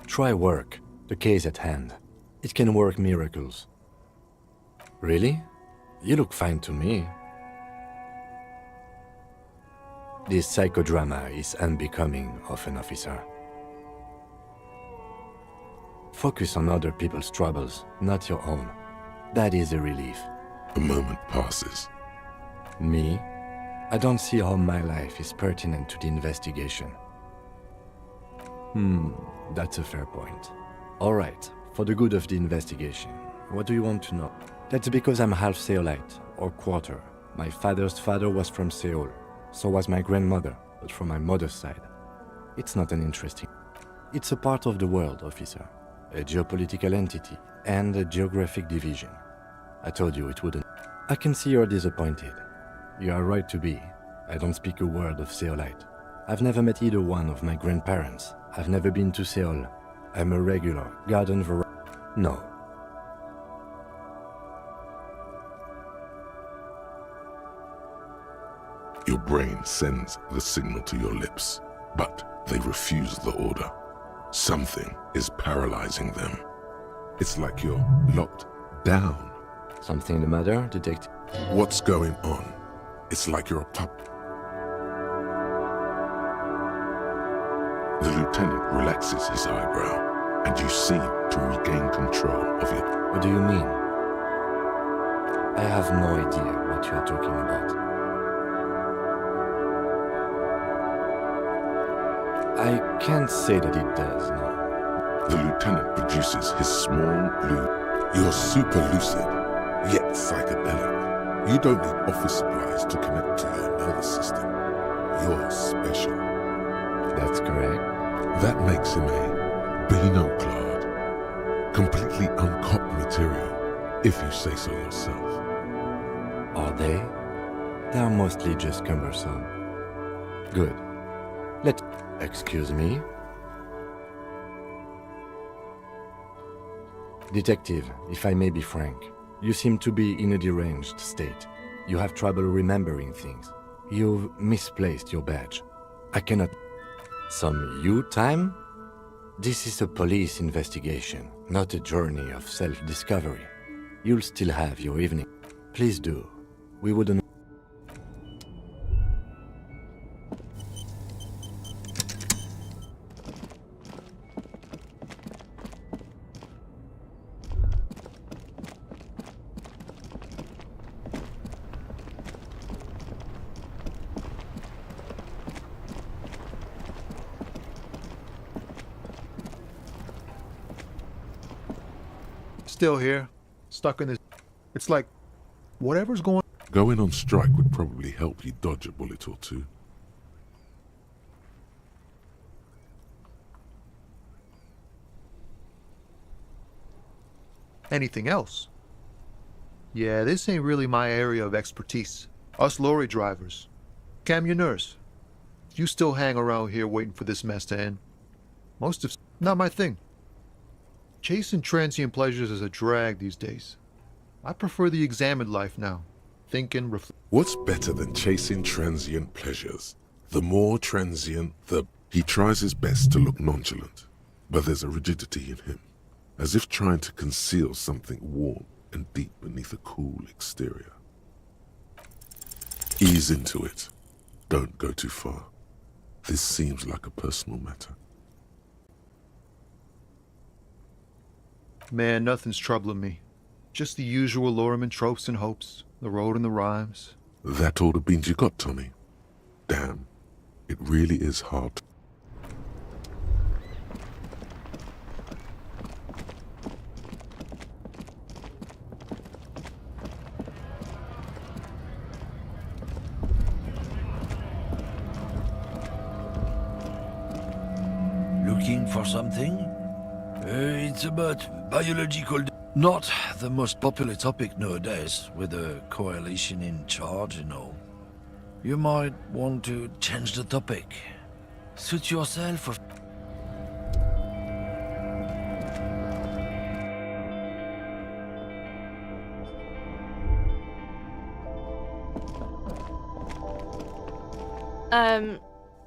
Try work. The case at hand. It can work miracles. Really? You look fine to me. This psychodrama is unbecoming of an officer. Focus on other people's troubles, not your own. That is a relief. A moment passes. Me? I don't see how my life is pertinent to the investigation. That's a fair point. All right, for the good of the investigation, what do you want to know? That's because I'm half Seolite, or quarter. My father's father was from Seoul, so was my grandmother, but from my mother's side. It's not an interesting... It's a part of the world, officer. A geopolitical entity, and a geographic division. I told you it wouldn't. I can see you're disappointed. You are right to be. I don't speak a word of Seolite. I've never met either one of my grandparents. I've never been to Seoul. I'm a regular garden No. Your brain sends the signal to your lips, but they refuse the order. Something is paralyzing them. It's like you're locked down. Something the matter, detective? What's going on? It's like you're a pup. The lieutenant relaxes his eyebrow, and you seem to regain control of your... What do you mean? I have no idea what you are talking about. I can't say that it does, no. The lieutenant produces his small blue... You're super lucid, yet psychedelic. You don't need office supplies to connect to your nervous system. You're special. That's correct. That makes him a Beano-clad, completely uncopped material, if you say so yourself. Are they? They are mostly just cumbersome. Good. Excuse me? Detective, if I may be frank, you seem to be in a deranged state. You have trouble remembering things. You've misplaced your badge. I cannot... Some you time? This is a police investigation, not a journey of self-discovery. You'll still have your evening. Please do. We wouldn't... Still here, stuck in this... It's like, whatever's going... Going on strike would probably help you dodge a bullet or two. Anything else? Yeah, this ain't really my area of expertise. Us lorry drivers. Camioners. You still hang around here waiting for this mess to end. Most of... Not my thing. Chasing transient pleasures is a drag these days. I prefer the examined life now. Thinking, What's better than chasing transient pleasures? The more transient, the... He tries his best to look nonchalant, but there's a rigidity in him, as if trying to conceal something warm and deep beneath a cool exterior. Ease into it. Don't go too far. This seems like a personal matter. Man, nothing's troubling me. Just the usual Lorriman tropes and hopes. The road and the rhymes. That all the beans you got, Tommy? Damn, it really is hard. Looking for something? It's about biological... Not the most popular topic nowadays, with the coalition in charge and all. You might want to change the topic. Suit yourself or...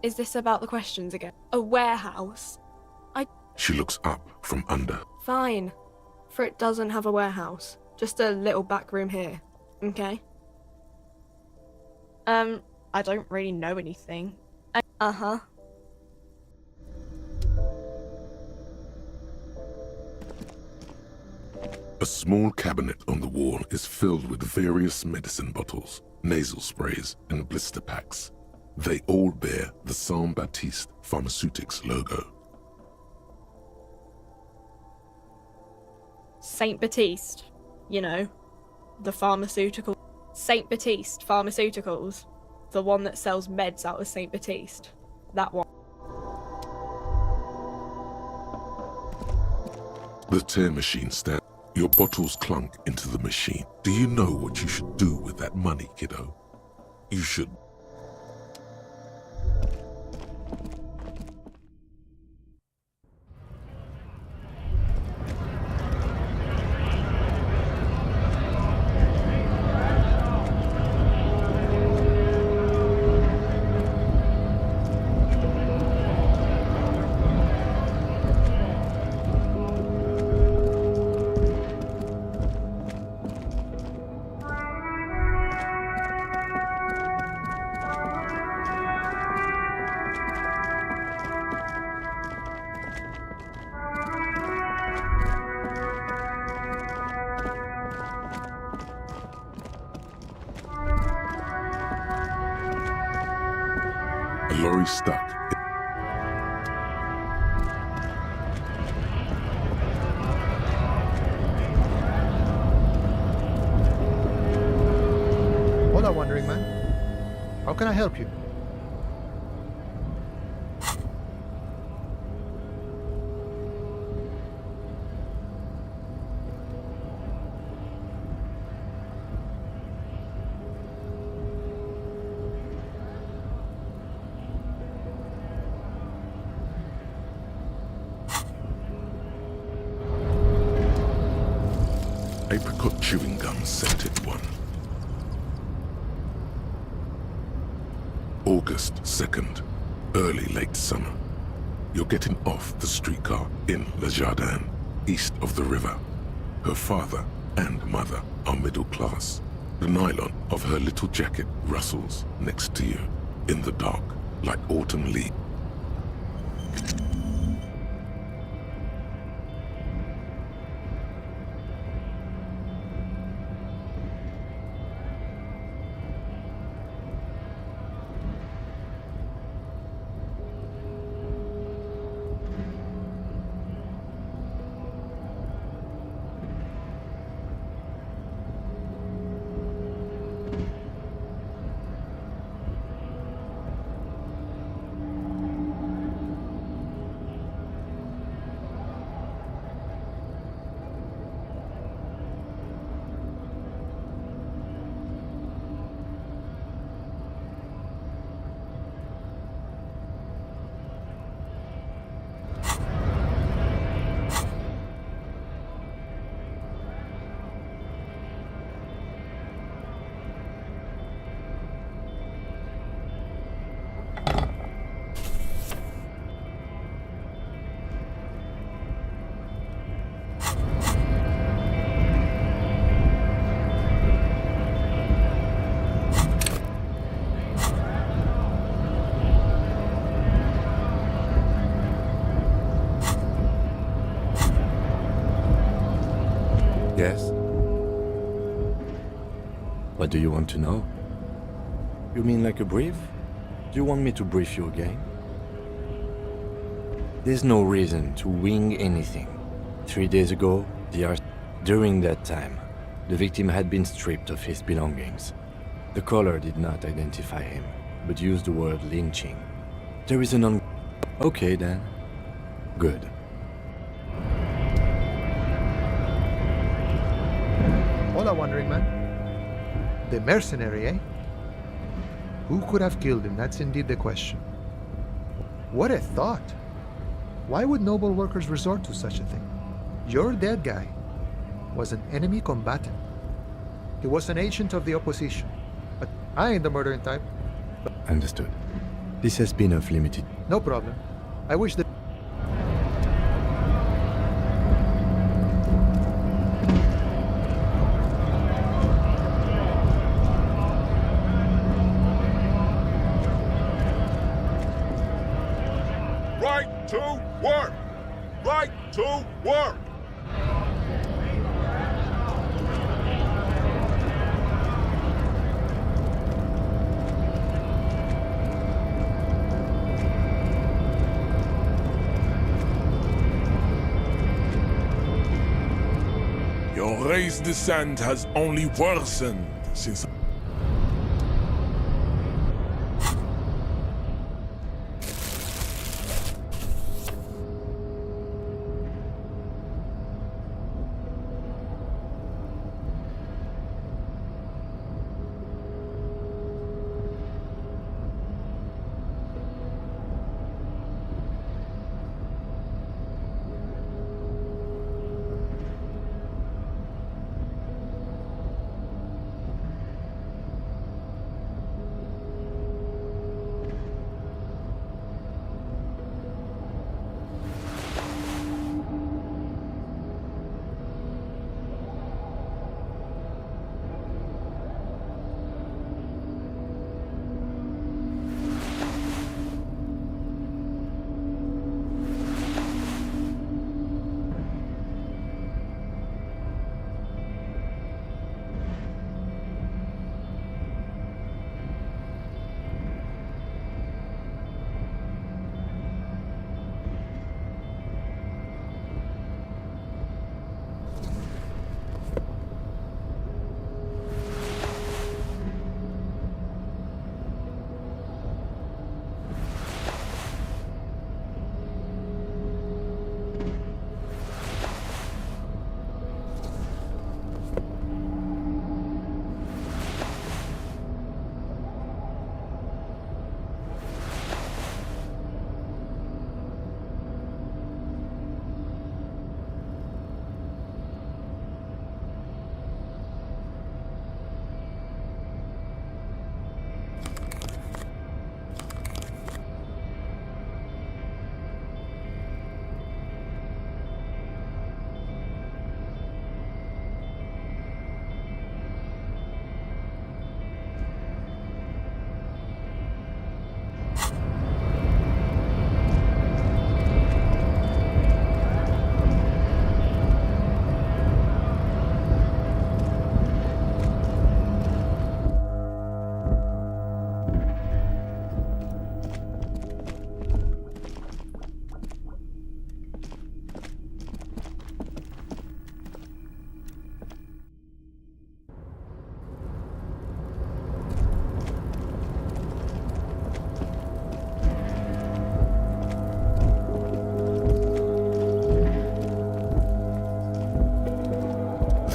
Is this about the questions again? A warehouse? She looks up from under. Fine. For it doesn't have a warehouse. Just a little back room here. Okay? I don't really know anything. Uh-huh. A A small cabinet on the wall is filled with various medicine bottles, nasal sprays, and blister packs. They all bear the Saint Baptiste Pharmaceutics logo. Saint Baptiste, you know, the pharmaceutical. Saint Baptiste Pharmaceuticals, the one that sells meds out of Saint Baptiste. That one. The tear machine stands. Your bottles clunk into the machine. Do you know what you should do with that money, kiddo? You should. A lorry stuck. Hola, Wandering Man. How can I help you? Apricot chewing gum scented one. August 2nd, early late summer. You're getting off the streetcar in Le Jardin, east of the river. Her father and mother are middle class. The nylon of her little jacket rustles next to you, in the dark, like autumn leaves. Yes? What do you want to know? You mean like a brief? Do you want me to brief you again? There's no reason to wing anything. 3 days ago, during that time, the victim had been stripped of his belongings. The caller did not identify him, but used the word lynching. There is an Okay then. Good. Hola, Wandering Man. The mercenary, eh? Who could have killed him? That's indeed the question. What a thought! Why would noble workers resort to such a thing? Your dead guy was an enemy combatant. He was an agent of the opposition. But I ain't the murdering type. Understood. This has been of limited... No problem. I wish that... Right to work! Right to work! Your race descent has only worsened since.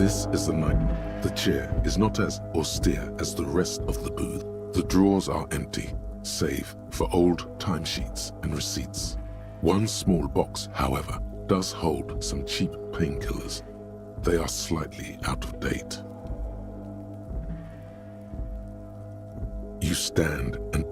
This is the night. The chair is not as austere as the rest of the booth. The drawers are empty, save for old timesheets and receipts. One small box, however, does hold some cheap painkillers. They are slightly out of date. You stand and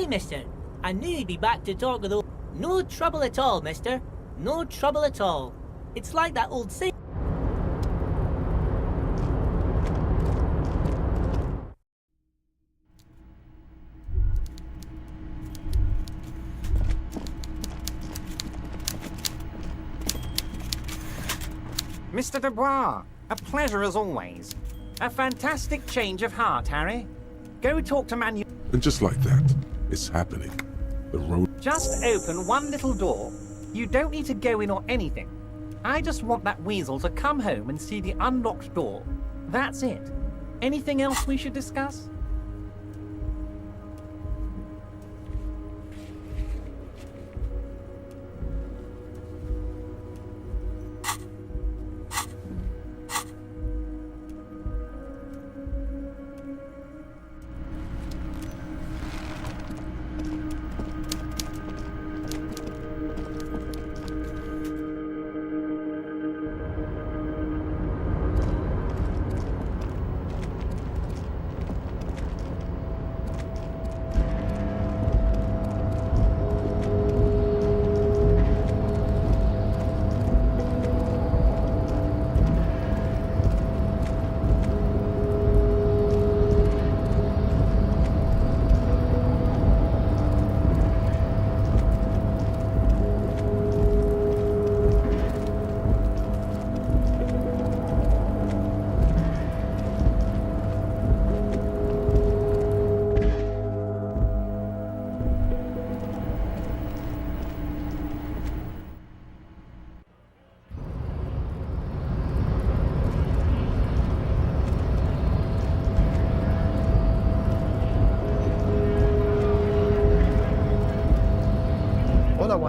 Mister. I knew you'd be back to talk with old... No trouble at all, mister. No trouble at all. It's like that old saying... Mr. Dubois, a pleasure as always. A fantastic change of heart, Harry. Go talk to Manu... And just like that, it's happening. The road... Just open one little door. You don't need to go in or anything. I just want that weasel to come home and see the unlocked door. That's it. Anything else we should discuss?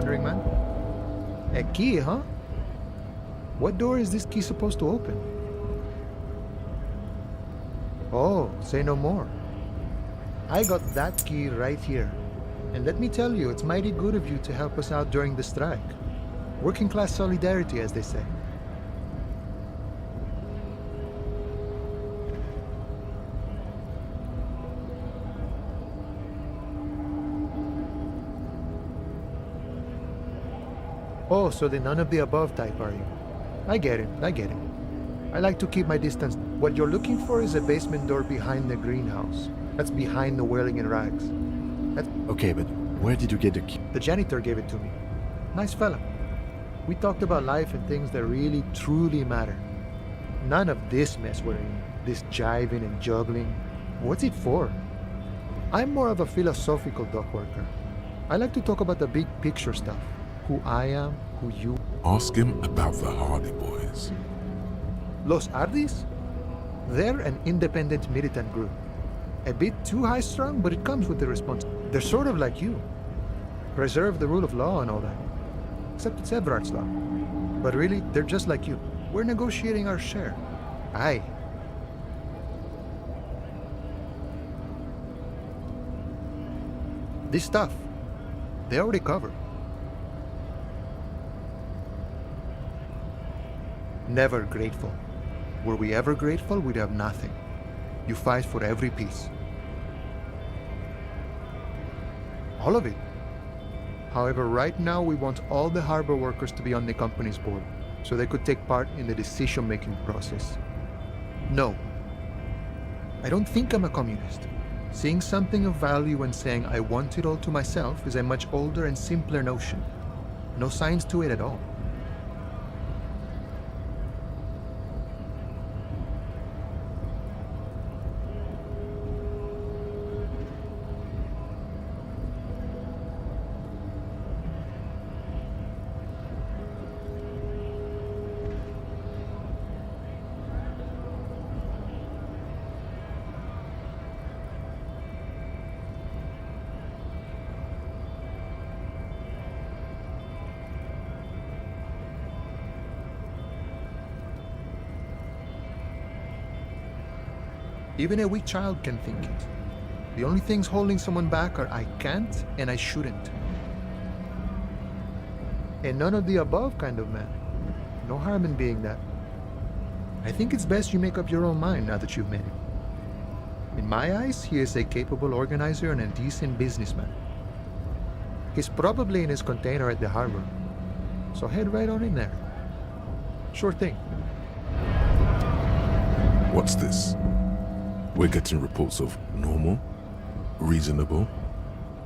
wandering man. A key, huh? What door is this key supposed to open? Oh, say no more. I got that key right here. And let me tell you, it's mighty good of you to help us out during the strike. Working class solidarity, as they say. Oh, so the none of the above type, are you? I get it, I get it. I like to keep my distance. What you're looking for is a basement door behind the greenhouse. That's behind the whirling in rags. Okay, but where did you get the key? The janitor gave it to me. Nice fella. We talked about life and things that really, truly matter. None of this mess we're in, this jiving and juggling. What's it for? I'm more of a philosophical dock worker. I like to talk about the big picture stuff. Who I am, who you... Ask him about the Hardy Boys. Los Ardis? They're an independent militant group. A bit too high-strung, but it comes with the responsibility. They're sort of like you. Preserve the rule of law and all that. Except it's Everard's law. But really, they're just like you. We're negotiating our share. Aye. This stuff, they already covered. Never grateful. Were we ever grateful, we'd have nothing. You fight for every piece. All of it. However, right now we want all the harbor workers to be on the company's board, so they could take part in the decision-making process. No. I don't think I'm a communist. Seeing something of value and saying I want it all to myself is a much older and simpler notion. No science to it at all. Even a weak child can think it. The only things holding someone back are I can't and I shouldn't. A none of the above kind of man. No harm in being that. I think it's best you make up your own mind now that you've met him. In my eyes, he is a capable organizer and a decent businessman. He's probably in his container at the harbor. So head right on in there. Sure thing. What's this? We're getting reports of normal, reasonable,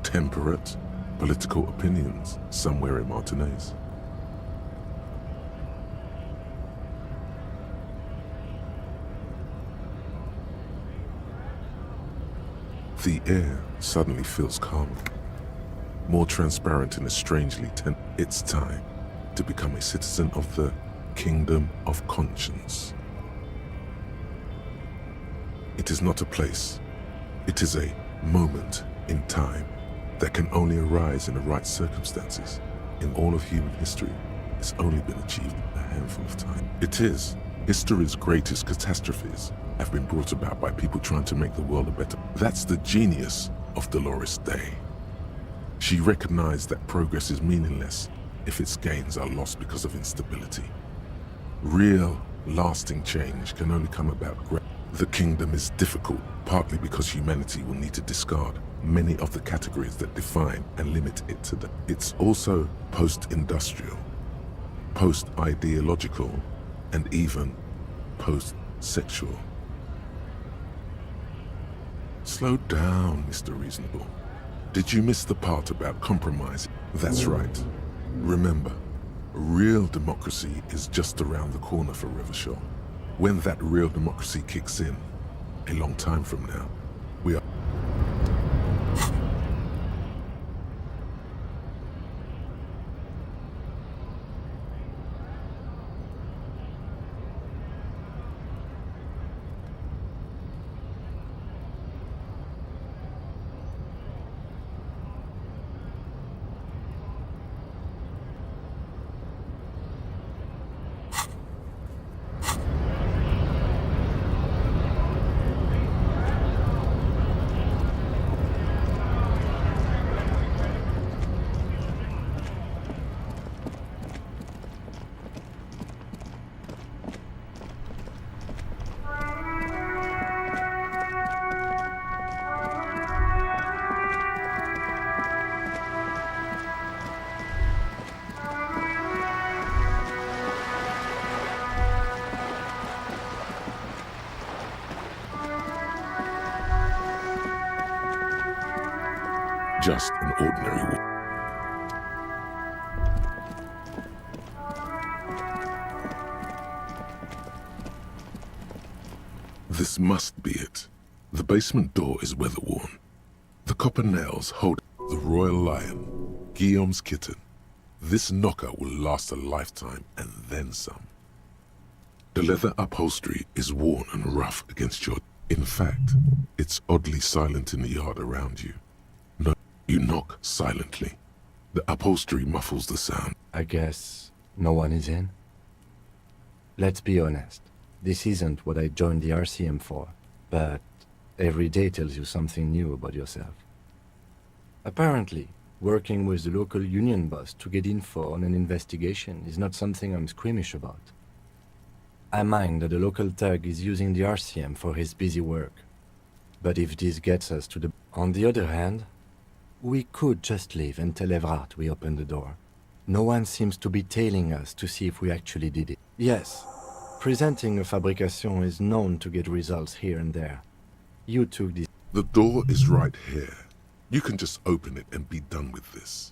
temperate political opinions somewhere in Martinez. The air suddenly feels calmer, more transparent in a strangely tense. It's time to become a citizen of the Kingdom of Conscience. It is not a place. It is a moment in time that can only arise in the right circumstances. In all of human history, it's only been achieved a handful of times. It is. History's greatest catastrophes have been brought about by people trying to make the world a better. That's the genius of Dolores Day. She recognized that progress is meaningless if its gains are lost because of instability. Real, lasting change can only come about. The kingdom is difficult, partly because humanity will need to discard many of the categories that define and limit it to them. It's also post-industrial, post-ideological, and even post-sexual. Slow down, Mr. Reasonable. Did you miss the part about compromise? That's right. Remember, real democracy is just around the corner for Rivershaw. When that real democracy kicks in, a long time from now, we are... just an ordinary woman. This must be it. The basement door is weather-worn. The copper nails hold the royal lion, Guillaume's kitten. This knocker will last a lifetime and then some. The leather upholstery is worn and rough against your... In fact, it's oddly silent in the yard around you. No, you knock silently. The upholstery muffles the sound. I guess no one is in? Let's be honest. This isn't what I joined the RCM for, but every day tells you something new about yourself. Apparently, working with the local union boss to get info on an investigation is not something I'm squeamish about. I mind that the local thug is using the RCM for his busy work. But if this gets us to the... On the other hand, we could just leave and tell Evrart we opened the door. No one seems to be tailing us to see if we actually did it. Yes, presenting a fabrication is known to get results here and there. You took this... The door is right here. You can just open it and be done with this.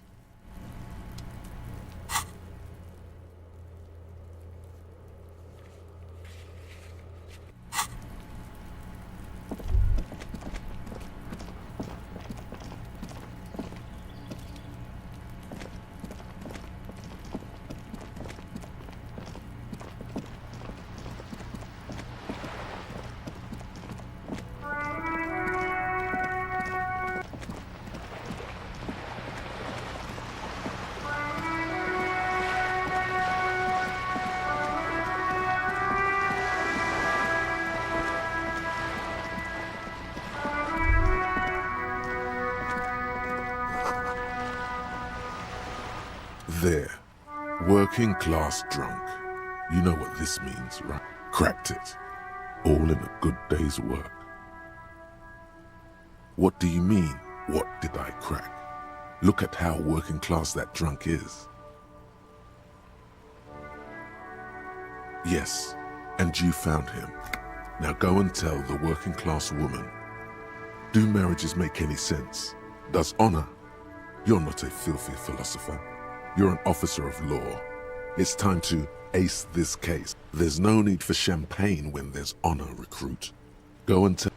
There. Working class drunk. You know what this means, right? Cracked it. All in a good day's work. What do you mean, what did I crack? Look at how working class that drunk is. Yes, and you found him. Now go and tell the working class woman. Do marriages make any sense? Does honor? You're not a filthy philosopher. You're an officer of law. It's time to ace this case. There's no need for champagne when there's honor, recruit. Go and tell...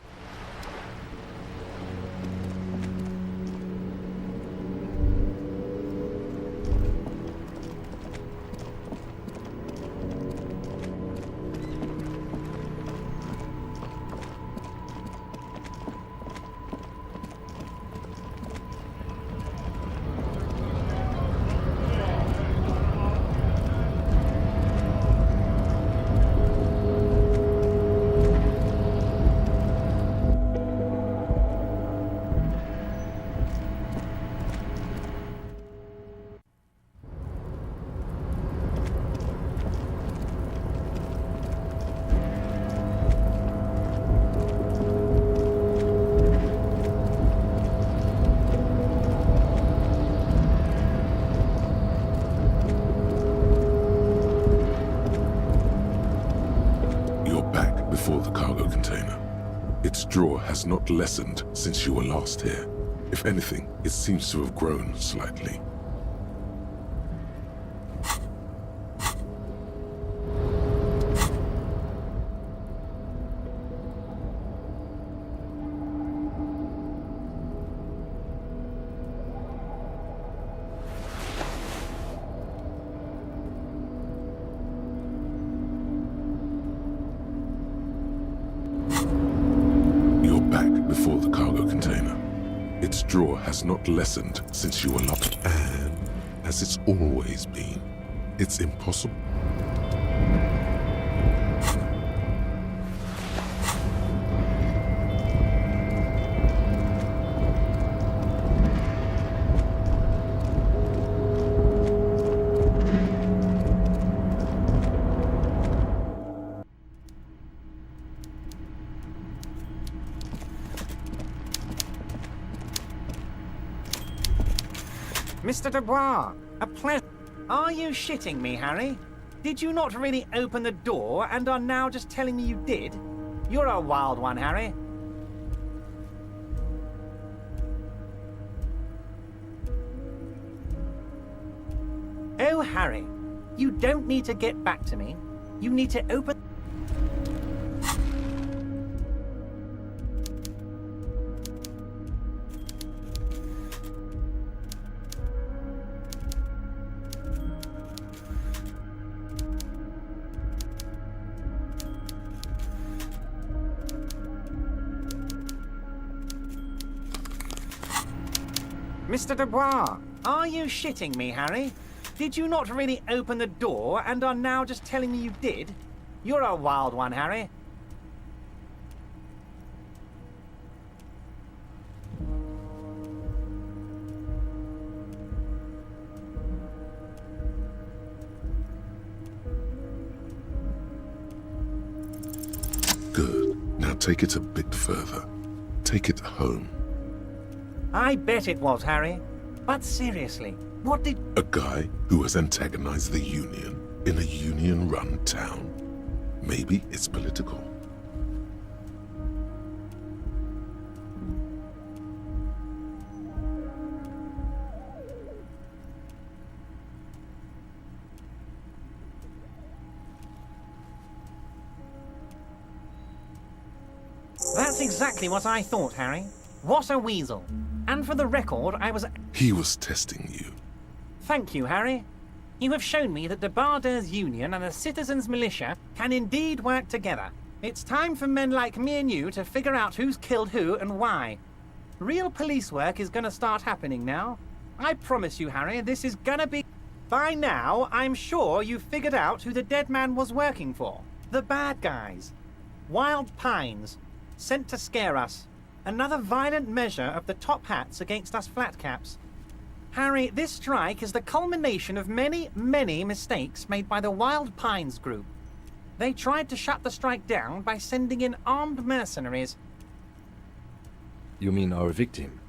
Before the cargo container. Its drawer has not lessened since you were last here. If anything, it seems to have grown slightly. Before the cargo container. Its drawer has not lessened since you were locked, and as it's always been, it's impossible. Mr. Dubois, a pleasure. Are you shitting me, Harry? Did you not really open the door and are now just telling me you did? You're a wild one, Harry. No, Harry. You don't need to get back to me. You need to open... Mr. Dubois, are you shitting me, Harry? Did you not really open the door and are now just telling me you did? You're a wild one, Harry. Good. Now take it a bit further. Take it home. I bet it was, Harry. But seriously, what did... A guy who has antagonized the Union in a Union-run town. Maybe it's political. That's exactly what I thought, Harry. What a weasel. And for the record, I was... He was testing you. Thank you, Harry. You have shown me that the Barders Union and the Citizens Militia can indeed work together. It's time for men like me and you to figure out who's killed who and why. Real police work is gonna start happening now. I promise you, Harry, this is gonna be... By now, I'm sure you've figured out who the dead man was working for. The bad guys. Wild Pines. Sent to scare us. Another violent measure of the top hats against us flatcaps. Harry, this strike is the culmination of many, many mistakes made by the Wild Pines group. They tried to shut the strike down by sending in armed mercenaries. You mean our victim?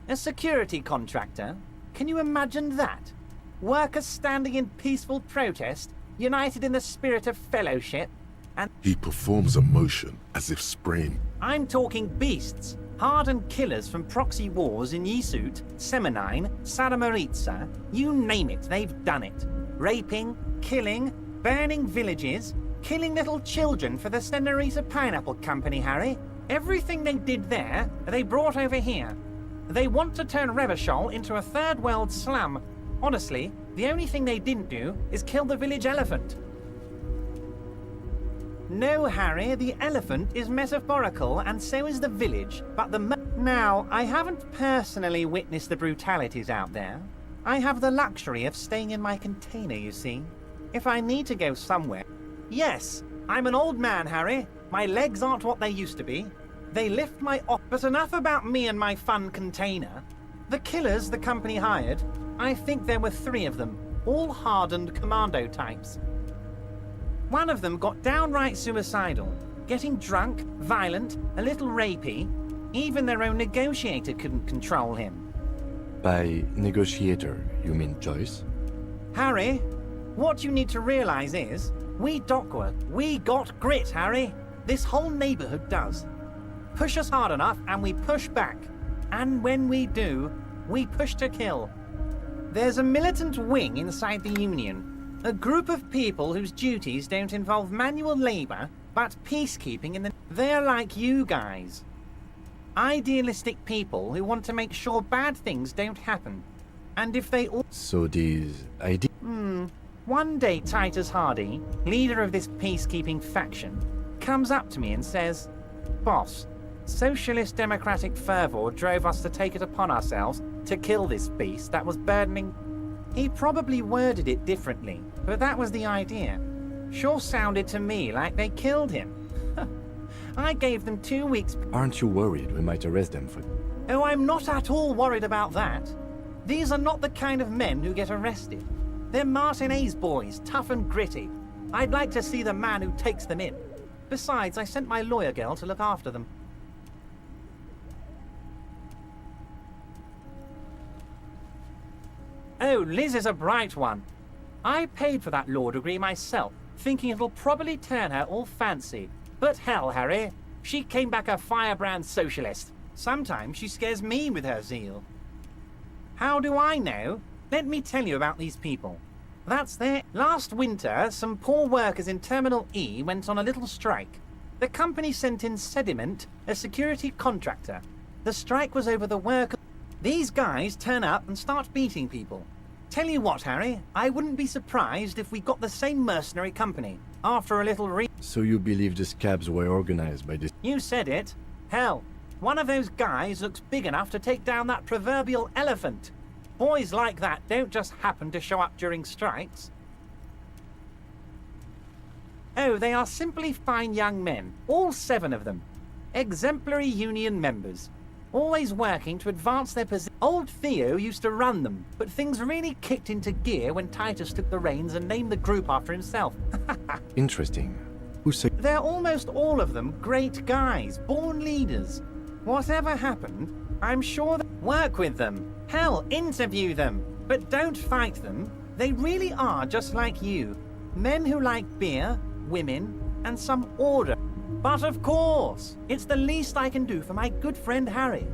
A security contractor? Can you imagine that? Workers standing in peaceful protest, united in the spirit of fellowship, and... He performs a motion as if spraying... I'm talking beasts. Hardened killers from proxy wars in Yisut, Semenine, Saramaritsa, you name it, they've done it. Raping, killing, burning villages, killing little children for the Senorita Pineapple Company, Harry. Everything they did there, they brought over here. They want to turn Revachol into a third world slum. Honestly, the only thing they didn't do is kill the village elephant. No, Harry, the elephant is metaphorical, and so is the village, but the... Now, I haven't personally witnessed the brutalities out there. I have the luxury of staying in my container, you see. If I need to go somewhere... Yes, I'm an old man, Harry. My legs aren't what they used to be. They lift my off... But enough about me and my fun container. The killers the company hired, I think there were 3 of them, all hardened commando types. One of them got downright suicidal, getting drunk, violent, a little rapey. Even their own negotiator couldn't control him. By negotiator, you mean Joyce? Harry, what you need to realize is, we Dockworth, we got grit, Harry. This whole neighborhood does. Push us hard enough and we push back. And when we do, we push to kill. There's a militant wing inside the Union. A group of people whose duties don't involve manual labor, but peacekeeping in the... They're like you guys. Idealistic people who want to make sure bad things don't happen. And if they all... So these... One day Titus Hardy, leader of this peacekeeping faction, comes up to me and says, "Boss, socialist democratic fervor drove us to take it upon ourselves to kill this beast that was burdening..." He probably worded it differently, but that was the idea. Sure sounded to me like they killed him. I gave them 2 weeks... Aren't you worried we might arrest them for... Oh, I'm not at all worried about that. These are not the kind of men who get arrested. They're Martinez boys, tough and gritty. I'd like to see the man who takes them in. Besides, I sent my lawyer girl to look after them. Oh, Liz is a bright one. I paid for that law degree myself, thinking it'll probably turn her all fancy. But hell, Harry, she came back a firebrand socialist. Sometimes she scares me with her zeal. How do I know? Let me tell you about these people. That's their... Last winter, some poor workers in Terminal E went on a little strike. The company sent in Sediment, a security contractor. The strike was over the work... These guys turn up and start beating people. Tell you what, Harry, I wouldn't be surprised if we got the same mercenary company. After a little So you believe the scabs were organized by this... You said it. Hell, one of those guys looks big enough to take down that proverbial elephant. Boys like that don't just happen to show up during strikes. Oh, they are simply fine young men, all 7 of them. Exemplary union members. Always working to advance their position. Old Theo used to run them, but things really kicked into gear when Titus took the reins and named the group after himself. Interesting. Who said... They're almost all of them great guys, born leaders. Whatever happened, I'm sure that... Work with them. Hell, interview them. But don't fight them. They really are just like you. Men who like beer, women, and some order. But of course, it's the least I can do for my good friend Harry.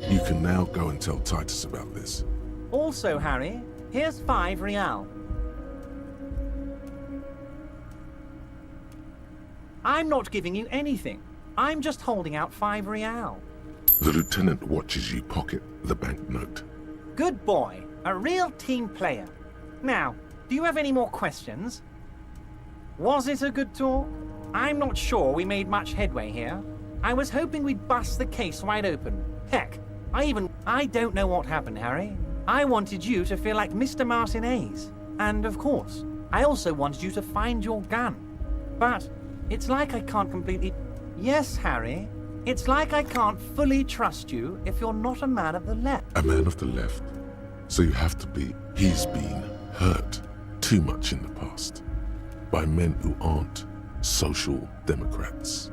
You can now go and tell Titus about this. Also, Harry, here's 5 real. I'm not giving you anything. I'm just holding out 5 real. The lieutenant watches you pocket the banknote. Good boy. A real team player. Now, do you have any more questions? Was it a good talk? I'm not sure we made much headway here. I was hoping we'd bust the case wide open. Heck, I don't know what happened, Harry. I wanted you to feel like Mr. Martinez. And of course, I also wanted you to find your gun. But it's like I can't completely... Yes, Harry. It's like I can't fully trust you if you're not a man of the left. A man of the left. So you have to be. He's been hurt too much in the past by men who aren't social democrats.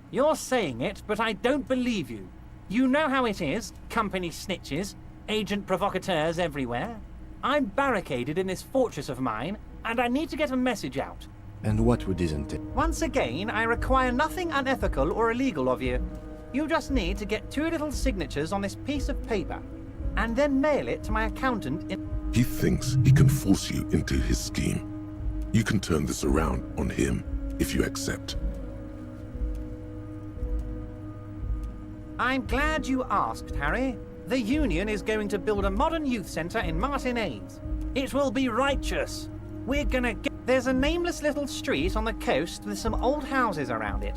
You're saying it, but I don't believe you. You know how it is, company snitches, agent provocateurs everywhere. I'm barricaded in this fortress of mine, and I need to get a message out. And what would this entail? Once again, I require nothing unethical or illegal of you. You just need to get 2 little signatures on this piece of paper, and then mail it to my accountant in... He thinks he can force you into his scheme. You can turn this around on him if you accept. I'm glad you asked, Harry. The Union is going to build a modern youth centre in Martinez. It will be righteous. We're gonna get... There's a nameless little street on the coast with some old houses around it.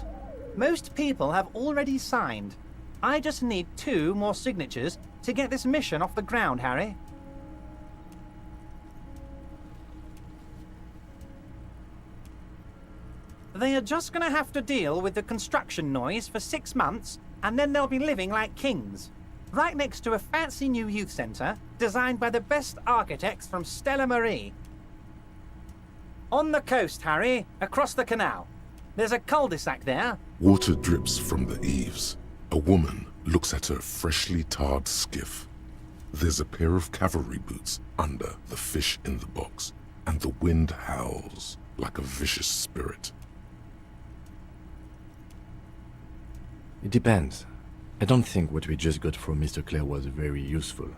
Most people have already signed. I just need 2 more signatures to get this mission off the ground, Harry. They are just gonna have to deal with the construction noise for 6 months, and then they'll be living like kings. Right next to a fancy new youth centre, designed by the best architects from Stella Marie. On the coast, Harry, across the canal. There's a cul-de-sac there. Water drips from the eaves. A woman looks at her freshly tarred skiff. There's a pair of cavalry boots under the fish in the box, and the wind howls like a vicious spirit. It depends. I don't think what we just got from Mr. Clare was very useful.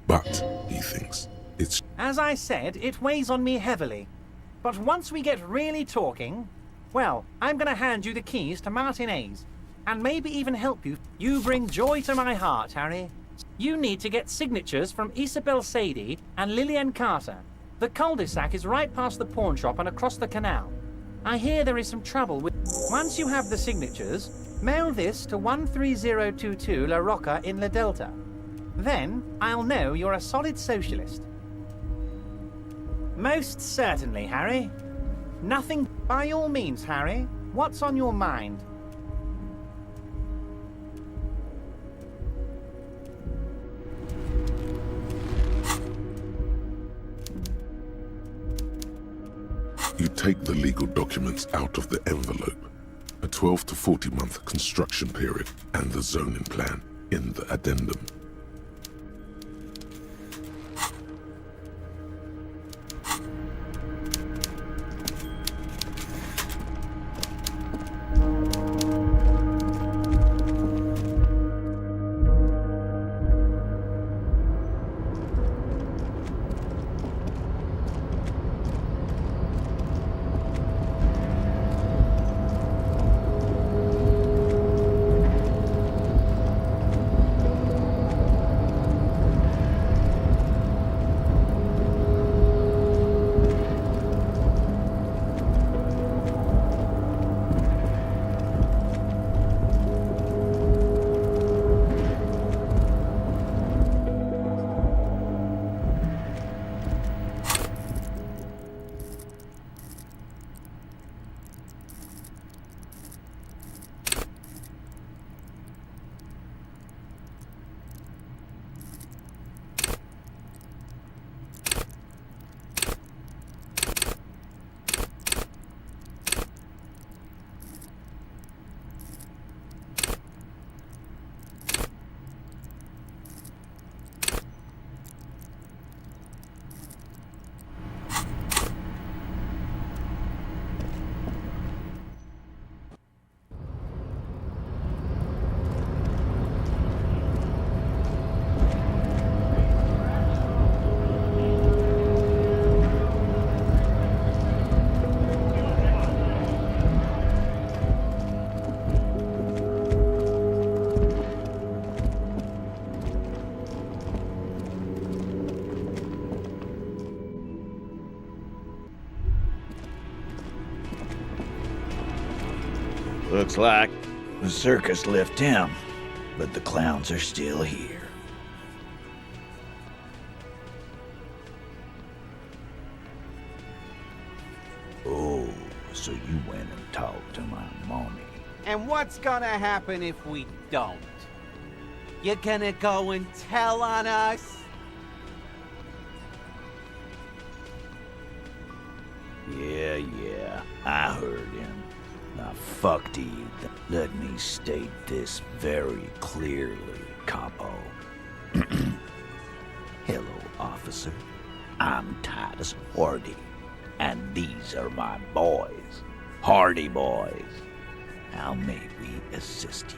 But, he thinks, it's... As I said, it weighs on me heavily. But once we get really talking, well, I'm gonna hand you the keys to Martinez. And maybe even help you. You bring joy to my heart, Harry. You need to get signatures from Isabel Sadie and Lillian Carter. The cul-de-sac is right past the pawn shop and across the canal. I hear there is some trouble with... Once you have the signatures, mail this to 13022 La Rocca in La Delta. Then, I'll know you're a solid socialist. Most certainly, Harry. Nothing... By all means, Harry. What's on your mind? You take the legal documents out of the envelope. A 12 to 40 month construction period and the zoning plan in the addendum. Looks like the circus left him, but the clowns are still here. Oh, so you went and talked to my mommy. And what's gonna happen if we don't? You're gonna go and tell on us? Yeah, I heard him. Now fuck to you. Let me state this very clearly, Capo. Hello, officer. I'm Titus Hardy, and these are my boys. Hardy boys. How may we assist you?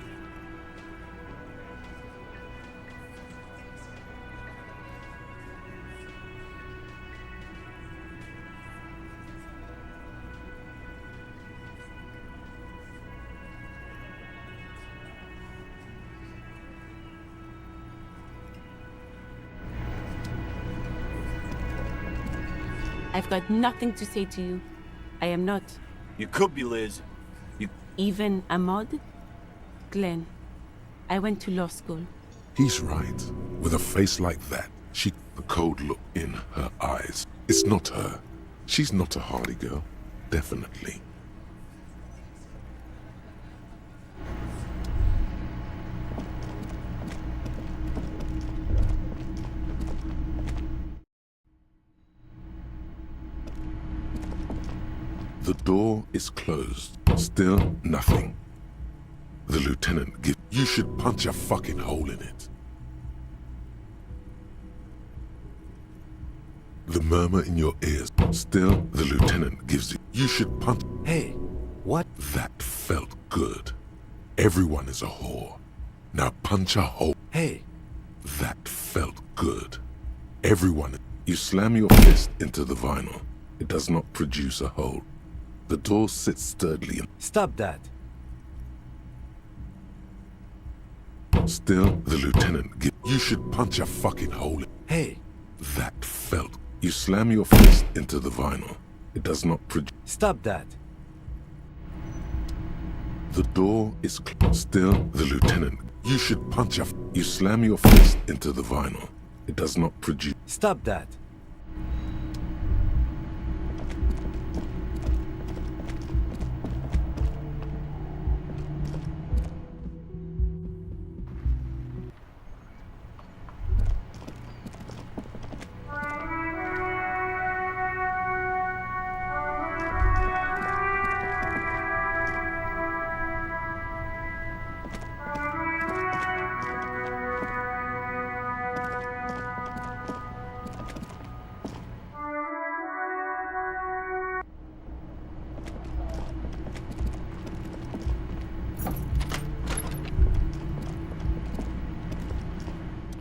I've got nothing to say to you. I am not. You could be, Liz. Even a mod? Glenn, I went to law school. He's right. With a face like that, the cold look in her eyes. It's not her. She's not a Hardy girl. Definitely. The door is closed. Still nothing. The lieutenant gives... You should punch a fucking hole in it. The murmur in your ears. Still, the lieutenant gives it. You should punch... Hey, what? That felt good. Everyone is a whore. Now punch a hole. Hey. That felt good. Everyone... You slam your fist into the vinyl. It does not produce a hole. The door sits sturdily and... Stop that. Still, the lieutenant gives... You should punch a fucking hole in... Hey. That felt... You slam your fist into the vinyl. It does not produce... Stop that. The door is closed. Still, the lieutenant... You should punch a... You slam your fist into the vinyl. It does not produce... Stop that.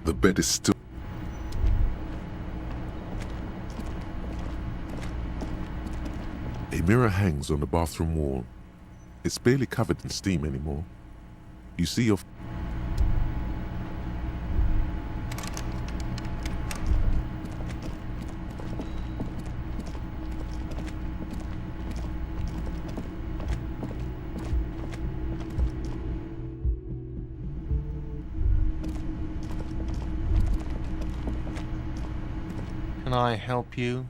The bed is still... A mirror hangs on the bathroom wall. It's barely covered in steam anymore. You see your... Can I help you?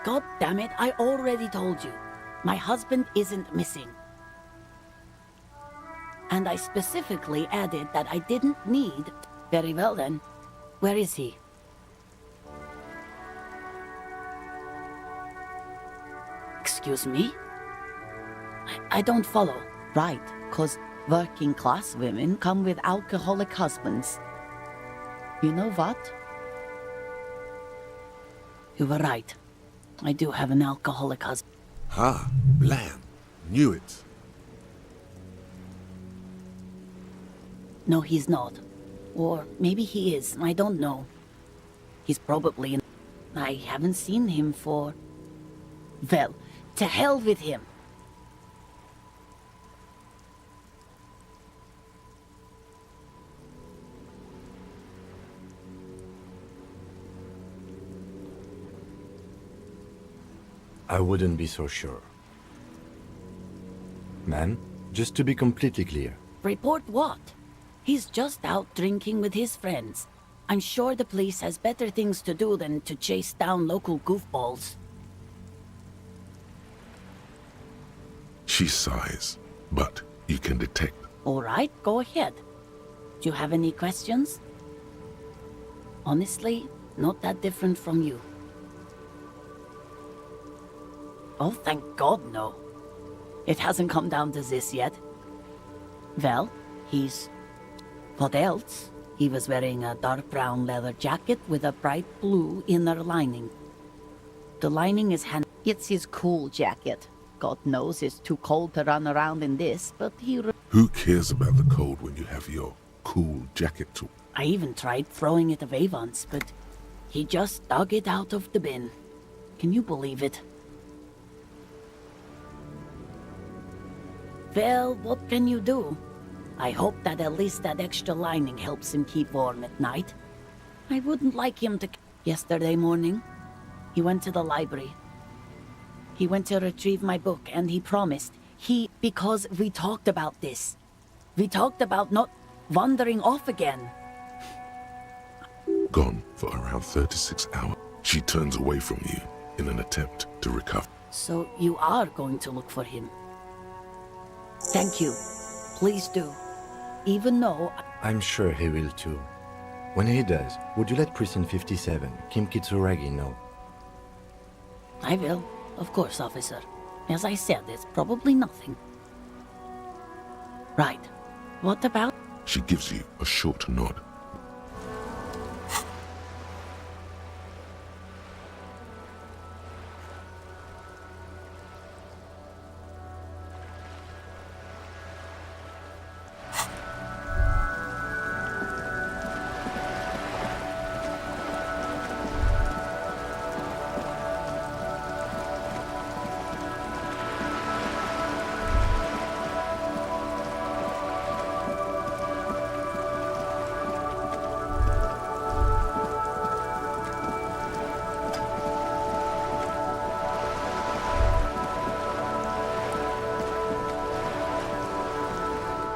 God damn it, I already told you. My husband isn't missing. And I specifically added that I didn't need... Very well then. Where is he? Excuse me? I don't follow. Right, 'cause working class women come with alcoholic husbands. You know what? You were right. I do have an alcoholic husband. Ha! Blam! Knew it. No, he's not. Or maybe he is, I don't know. He's probably in... I haven't seen him for... Well, to hell with him. I wouldn't be so sure. Ma'am, just to be completely clear. Report what? He's just out drinking with his friends. I'm sure the police has better things to do than to chase down local goofballs. She sighs, but you can detect. All right, go ahead. Do you have any questions? Honestly, not that different from you. Oh, thank God, no. It hasn't come down to this yet. Well, he's... What else? He was wearing a dark brown leather jacket with a bright blue inner lining. The lining is It's his cool jacket. God knows it's too cold to run around in this, but he... Who cares about the cold when you have your cool jacket to? I even tried throwing it away once, but he just dug it out of the bin. Can you believe it? Well, what can you do? I hope that at least that extra lining helps him keep warm at night. I wouldn't like him to... Yesterday morning, he went to the library. He went to retrieve my book, and he promised. Because we talked about this. We talked about not wandering off again. Gone for around 36 hours. She turns away from you in an attempt to recover. So you are going to look for him. Thank you. Please do. Even though... I'm sure he will too. When he does, would you let Precinct 57, Kim Kitsuragi, know? I will. Of course, officer. As I said, it's probably nothing. Right. What about... She gives you a short nod.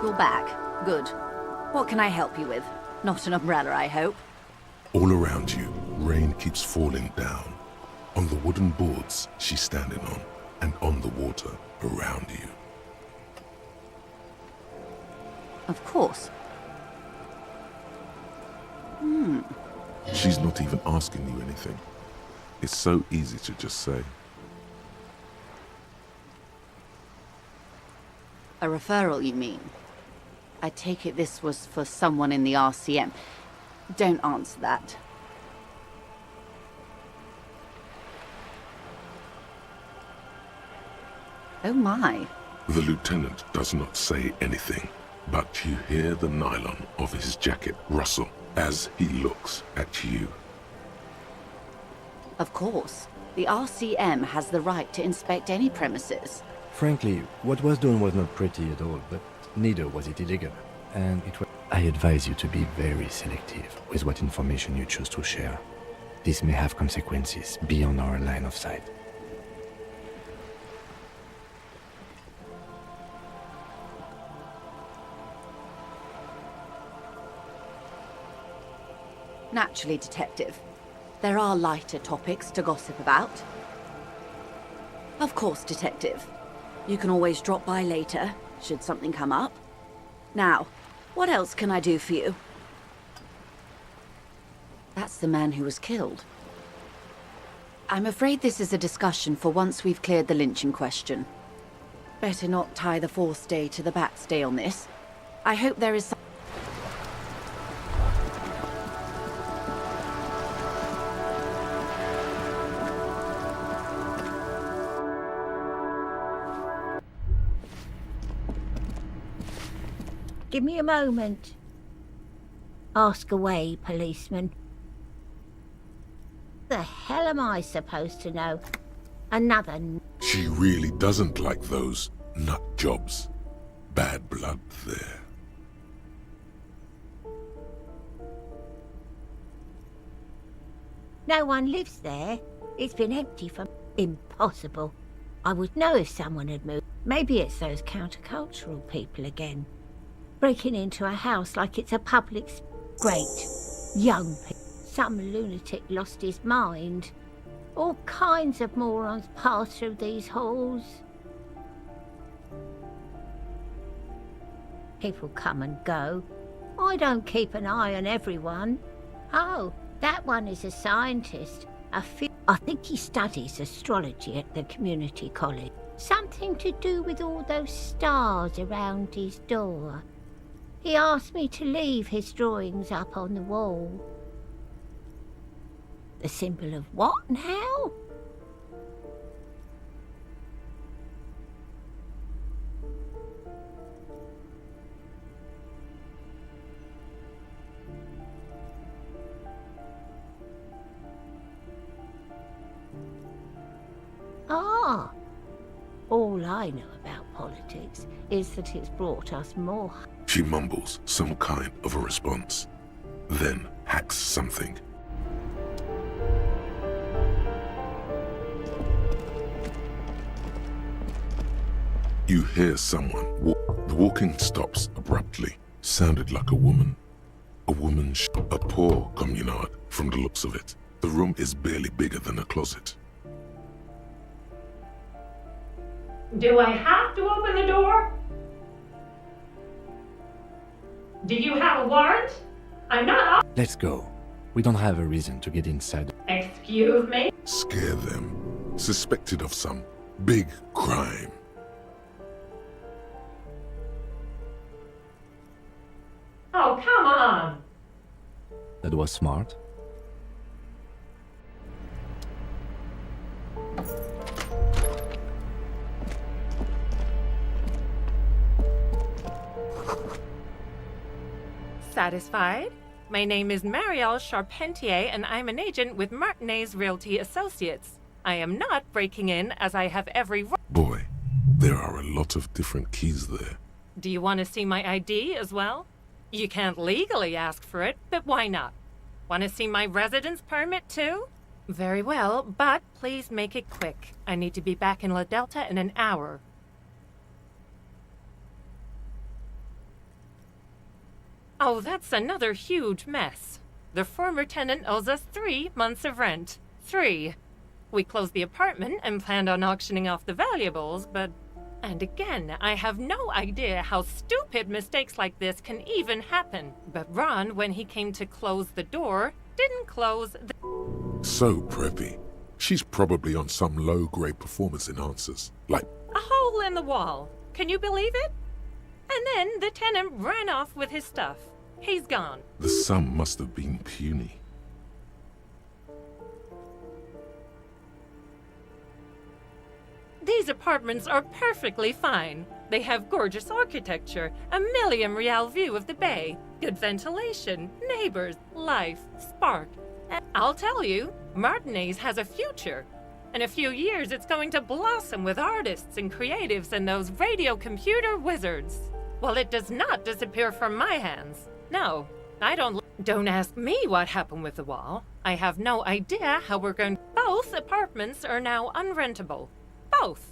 You're back. Good. What can I help you with? Not an umbrella, I hope. All around you, rain keeps falling down. On the wooden boards she's standing on, and on the water around you. Of course. She's not even asking you anything. It's so easy to just say. A referral, you mean? I take it this was for someone in the RCM. Don't answer that. Oh my. The lieutenant does not say anything, but you hear the nylon of his jacket rustle as he looks at you. Of course. The RCM has the right to inspect any premises. Frankly, what was done was not pretty at all, but neither was it illegal. And it was... I advise you to be very selective with what information you choose to share. This may have consequences beyond our line of sight. Naturally, Detective. There are lighter topics to gossip about. Of course, Detective. You can always drop by later, should something come up. Now, what else can I do for you? That's the man who was killed. I'm afraid this is a discussion for once we've cleared the lynching question. Better not tie the fourth day to the Bat's Day on this. I hope there is some... Give me a moment. Ask away, policeman. The hell am I supposed to know? Another She really doesn't like those nut jobs. Bad blood there. No one lives there. It's been empty for... Impossible. I would know if someone had moved. Maybe it's those countercultural people again. Breaking into a house like it's a public... Great. Young people. Some lunatic lost his mind. All kinds of morons pass through these halls. People come and go. I don't keep an eye on everyone. Oh, that one is a scientist. I think he studies astrology at the community college. Something to do with all those stars around his door. He asked me to leave his drawings up on the wall. The symbol of what and how? Ah, all I know about politics is that it's brought us more. She mumbles some kind of a response, then hacks something. You hear someone walk. The walking stops abruptly. Sounded like a woman. A poor communard from the looks of it. The room is barely bigger than a closet. Do I have to open the door? Do you have a warrant? I'm not... Let's go. We don't have a reason to get inside. Excuse me? Scare them. Suspected of some big crime. Oh, come on. That was smart. Satisfied? My name is Marielle Charpentier, and I'm an agent with Martinez Realty Associates. I am not breaking in, as I have every right. Boy, there are a lot of different keys there. Do you want to see my ID as well? You can't legally ask for it, but why not? Want to see my residence permit too? Very well, but please make it quick. I need to be back in La Delta in an hour. Oh, that's another huge mess. The former tenant owes us 3 months of rent. 3. We closed the apartment and planned on auctioning off the valuables, but... And again, I have no idea how stupid mistakes like this can even happen. But Ron, when he came to close the door, didn't close the... So preppy. She's probably on some low-grade performance enhancers, like... A hole in the wall. Can you believe it? And then the tenant ran off with his stuff. He's gone. The sum must have been puny. These apartments are perfectly fine. They have gorgeous architecture, a million-real view of the bay, good ventilation, neighbors, life, spark. And I'll tell you, Martinez has a future. In a few years, it's going to blossom with artists and creatives and those radio computer wizards. Well, it does not disappear from my hands. No, I don't... Don't ask me what happened with the wall. I have no idea how we're going... Both apartments are now unrentable. Both.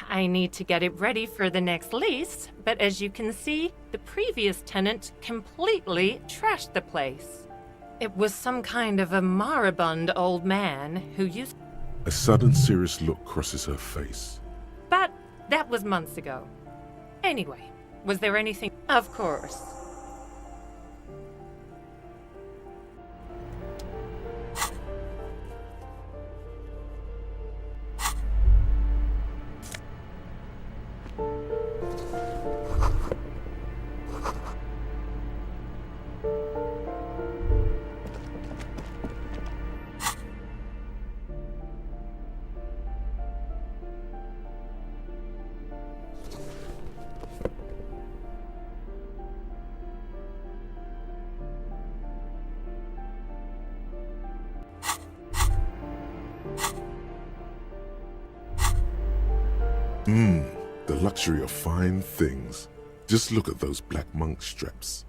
I need to get it ready for the next lease, but as you can see, the previous tenant completely trashed the place. It was some kind of a moribund old man who used... A sudden serious look crosses her face. But that was months ago. Anyway, was there anything... Of course. The luxury of fine things. Just look at those black monk straps.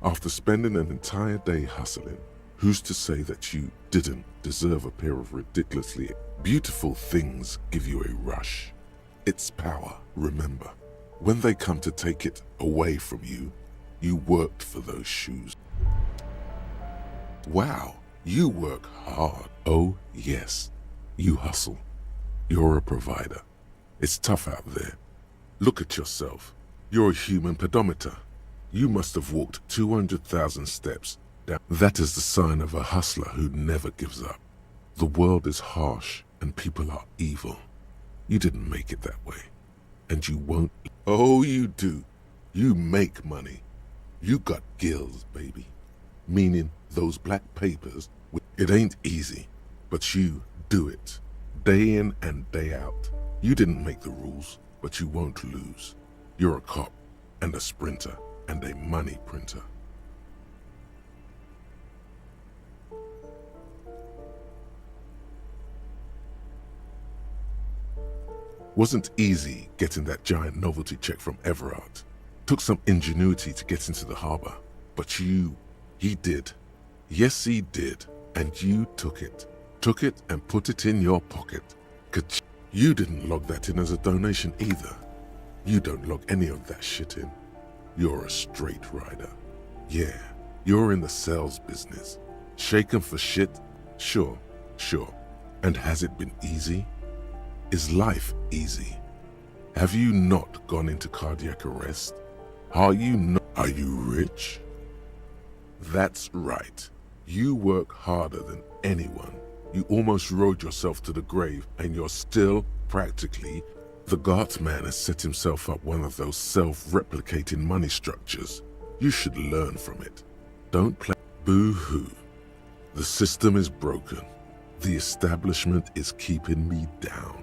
After spending an entire day hustling, who's to say that you didn't deserve a pair of ridiculously beautiful things give you a rush? It's power, remember. When they come to take it away from you, you worked for those shoes. Wow, you work hard. Oh, yes, you hustle. You're a provider. It's tough out there. Look at yourself. You're a human pedometer. You must have walked 200,000 steps down. That is the sign of a hustler who never gives up. The world is harsh and people are evil. You didn't make it that way. And you won't. Oh, you do. You make money. You got gills, baby. Meaning those black papers. It ain't easy, but you do it. Day in and day out. You didn't make the rules, but you won't lose. You're a cop and a sprinter and a money printer. Wasn't easy getting that giant novelty check from Everard. Took some ingenuity to get into the harbor. But he did. Yes, he did. And you took it. Took it and put it in your pocket. You didn't log that in as a donation either. You don't log any of that shit in. You're a straight rider. Yeah, you're in the sales business. Shaken for shit? Sure. And has it been easy? Is life easy? Have you not gone into cardiac arrest? Are you rich? That's right. You work harder than anyone. You almost rode yourself to the grave and you're still practically. The Guardsman has set himself up one of those self-replicating money structures. You should learn from it. Don't play. Boo-hoo. The system is broken. The establishment is keeping me down.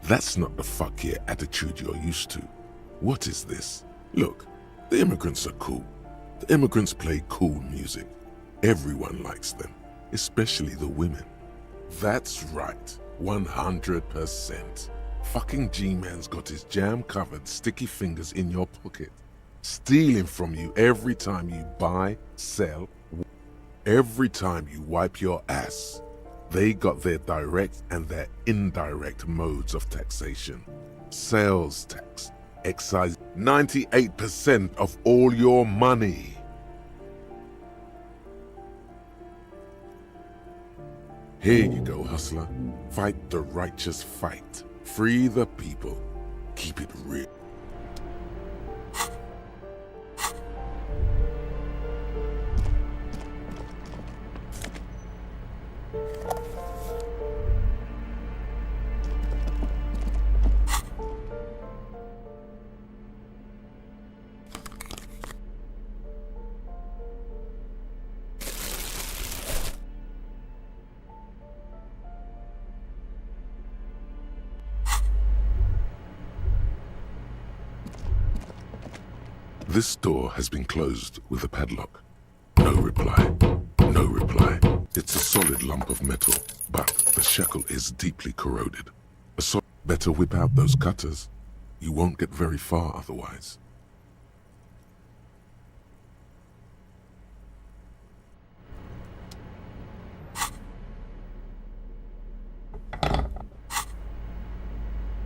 That's not the fuck yeah attitude you're used to. What is this? Look, the immigrants are cool. The immigrants play cool music. Everyone likes them, especially the women. That's right, 100%. Fucking G-Man's got his jam-covered sticky fingers in your pocket, stealing from you every time you buy, sell, every time you wipe your ass. They got their direct and their indirect modes of taxation. Sales tax, excise, 98% of all your money. Here you go, hustler. Fight the righteous fight. Free the people. Keep it real. This door has been closed with a padlock. No reply. No reply. It's a solid lump of metal, but the shackle is deeply corroded. Better whip out those cutters. You won't get very far otherwise.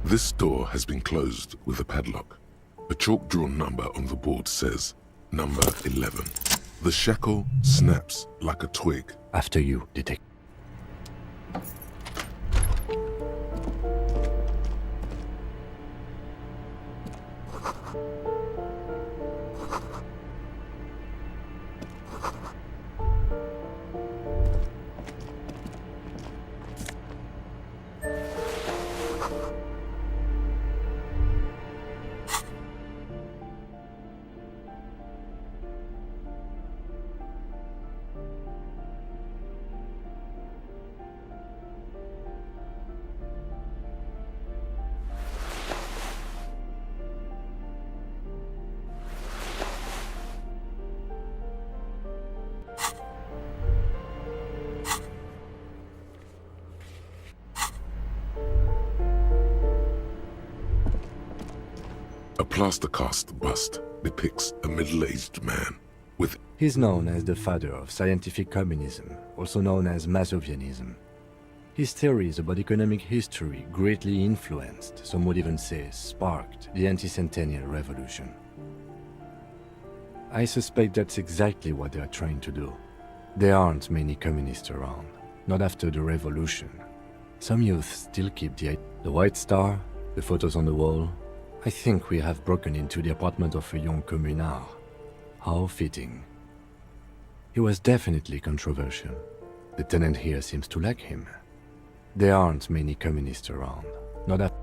This door has been closed with a padlock. A chalk-drawn number on the board says, number 11. The shackle snaps like a twig. After you, detective. plaster cast bust depicts a middle-aged man with... He's known as the father of scientific communism, also known as Masovianism. His theories about economic history greatly influenced, some would even say sparked, the anti-centennial revolution. I suspect that's exactly what they are trying to do. There aren't many communists around, not after the revolution. Some youth still keep the White Star, the photos on the wall. I think we have broken into the apartment of a young communard. How fitting. He was definitely controversial. The tenant here seems to like him. There aren't many communists around, not after...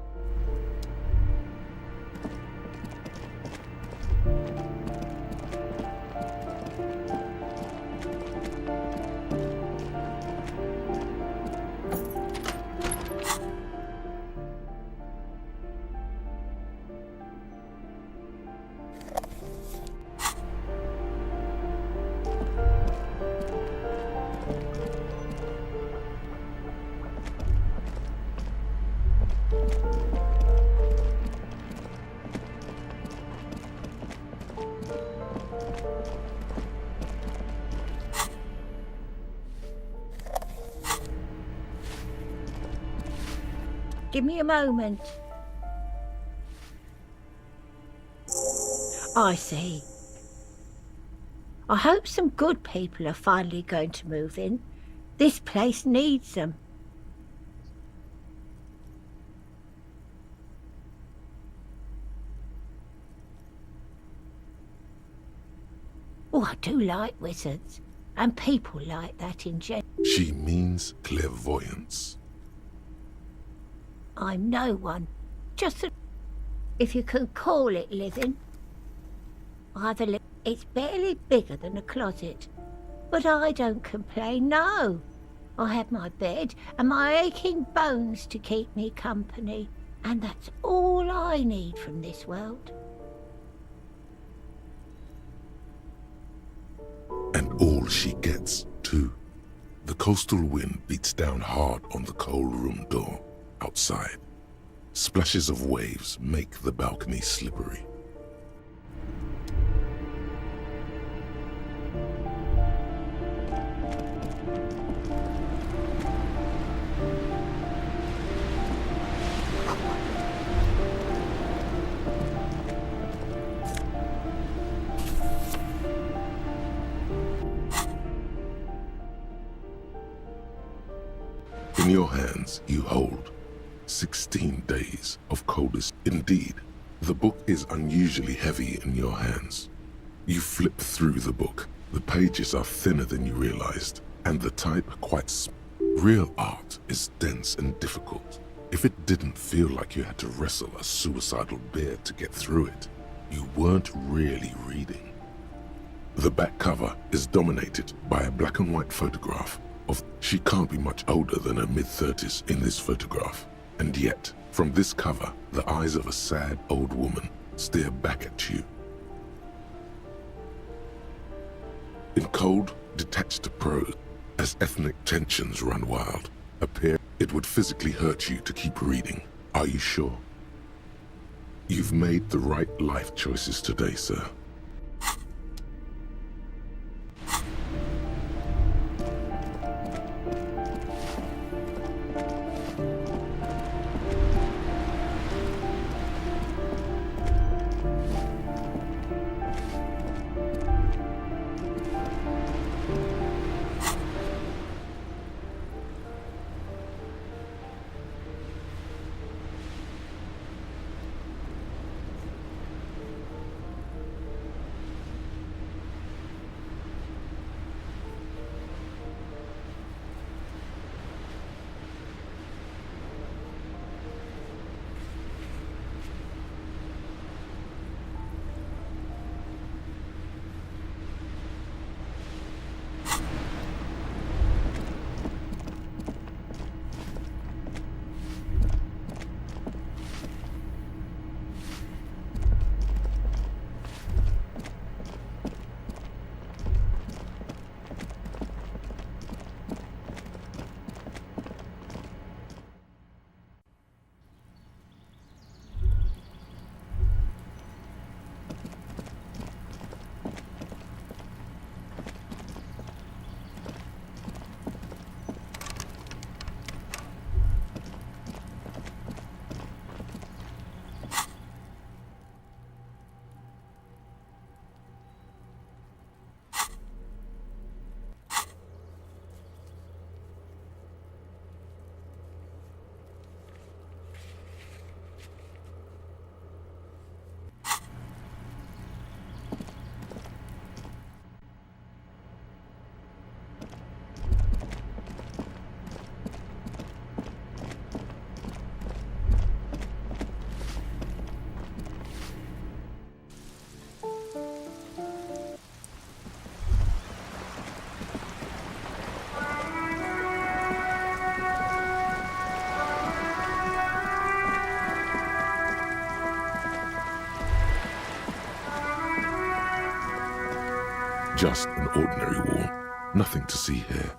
Give me a moment. I see. I hope some good people are finally going to move in. This place needs them. Oh, I do like wizards. And people like that in general. She means clairvoyance. I'm no one. Just a... if you can call it living. It's barely bigger than a closet. But I don't complain, no. I have my bed and my aching bones to keep me company. And that's all I need from this world. And all she gets, too. The coastal wind beats down hard on the cold room door. Outside, splashes of waves make the balcony slippery. In your hands, you hold 16 days of coldest. Indeed, the book is unusually heavy in your hands. You flip through the book. The pages are thinner than you realized, and the type quite small. Real art is dense and difficult. If it didn't feel like you had to wrestle a suicidal bear to get through it, you weren't really reading. The back cover is dominated by a black and white photograph of... She can't be much older than her mid-30s in this photograph. And yet, from this cover, the eyes of a sad old woman stare back at you. In cold, detached prose, as ethnic tensions run wild, it would physically hurt you to keep reading. Are you sure? You've made the right life choices today, sir. Just an ordinary wall. Nothing to see here.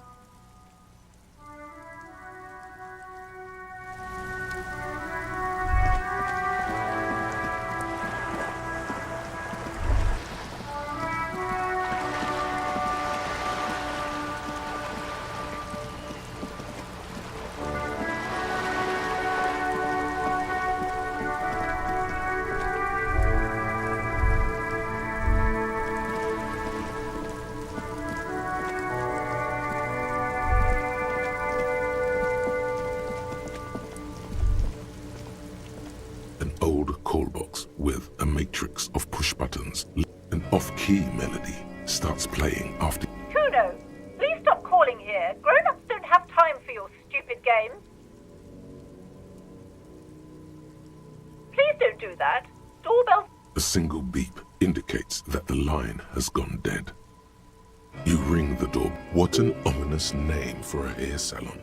An old call box with a matrix of push buttons. An off-key melody starts playing after. Kuno, please stop calling here. Grown-ups don't have time for your stupid games. Please don't do that. Doorbell. A single beep indicates that the line has gone dead. You ring the door. What an ominous name for a hair salon.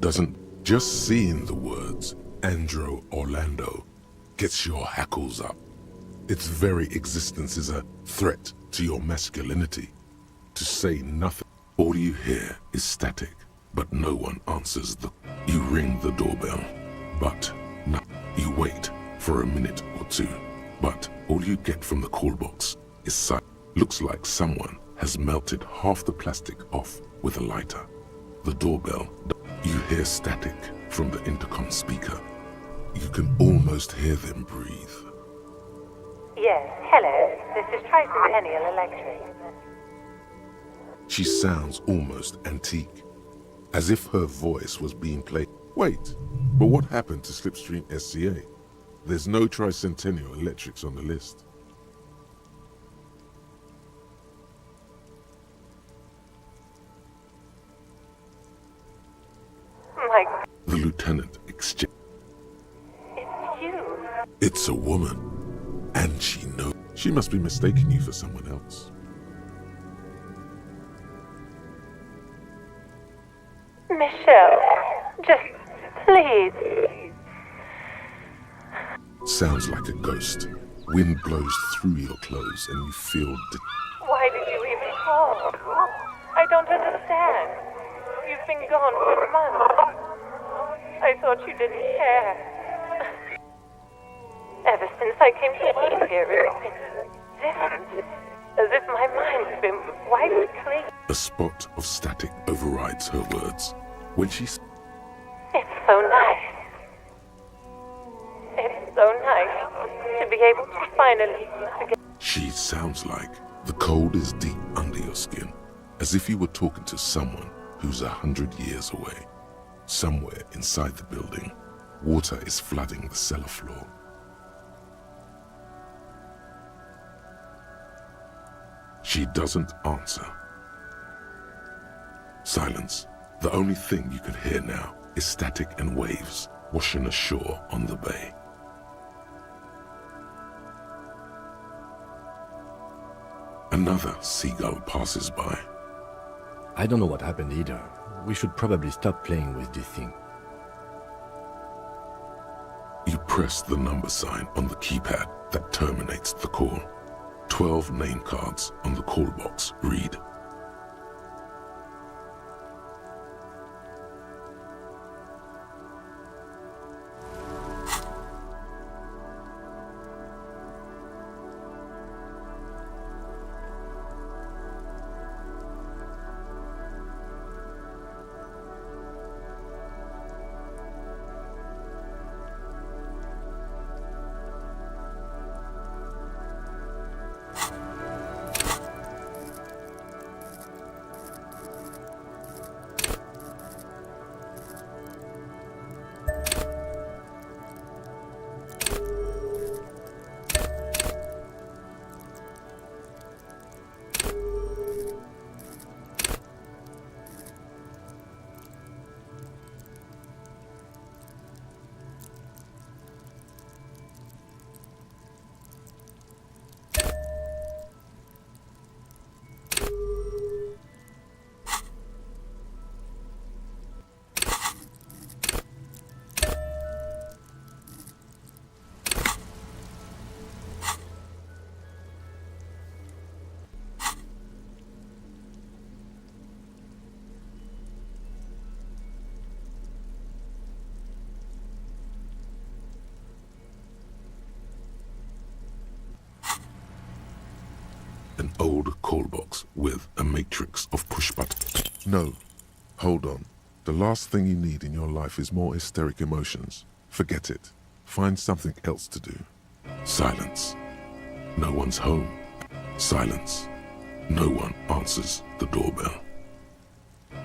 Doesn't just seeing the words Andro Orlando gets your hackles up. Its very existence is a threat to your masculinity. To say nothing, all you hear is static, but no one answers the... You ring the doorbell, but no. You wait for a minute or two, but all you get from the call box is silence. Looks like someone has melted half the plastic off with a lighter. The doorbell, you hear static from the intercom speaker. You can almost hear them breathe. Yes, hello. This is Tricentennial Electric. She sounds almost antique, as if her voice was being played. Wait, but what happened to Slipstream SCA? There's no Tricentennial Electrics on the list. My God. The lieutenant exchange. It's you. It's a woman, and she knows. She must be mistaking you for someone else. Michelle, just please. Sounds like a ghost. Wind blows through your clothes and you feel... Why did you even call? I don't understand. You've been gone for months. I thought you didn't care. Ever since I came to live here, it's been different. As if my mind's been wiped clean. A spot of static overrides her words. When she... It's so nice. It's so nice to be able to finally forget. She sounds like the cold is deep under your skin, as if you were talking to someone who's 100 years away. Somewhere inside the building, water is flooding the cellar floor. She doesn't answer. Silence. The only thing you can hear now is static and waves washing ashore on the bay. Another seagull passes by. I don't know what happened either. We should probably stop playing with this thing. You press the number sign on the keypad that terminates the call. 12 name cards on the call box read. old call box with a matrix of push buttons. No, hold on. The last thing you need in your life is more hysteric emotions. Forget it. Find something else to do. Silence. No one's home. Silence. No one answers the doorbell.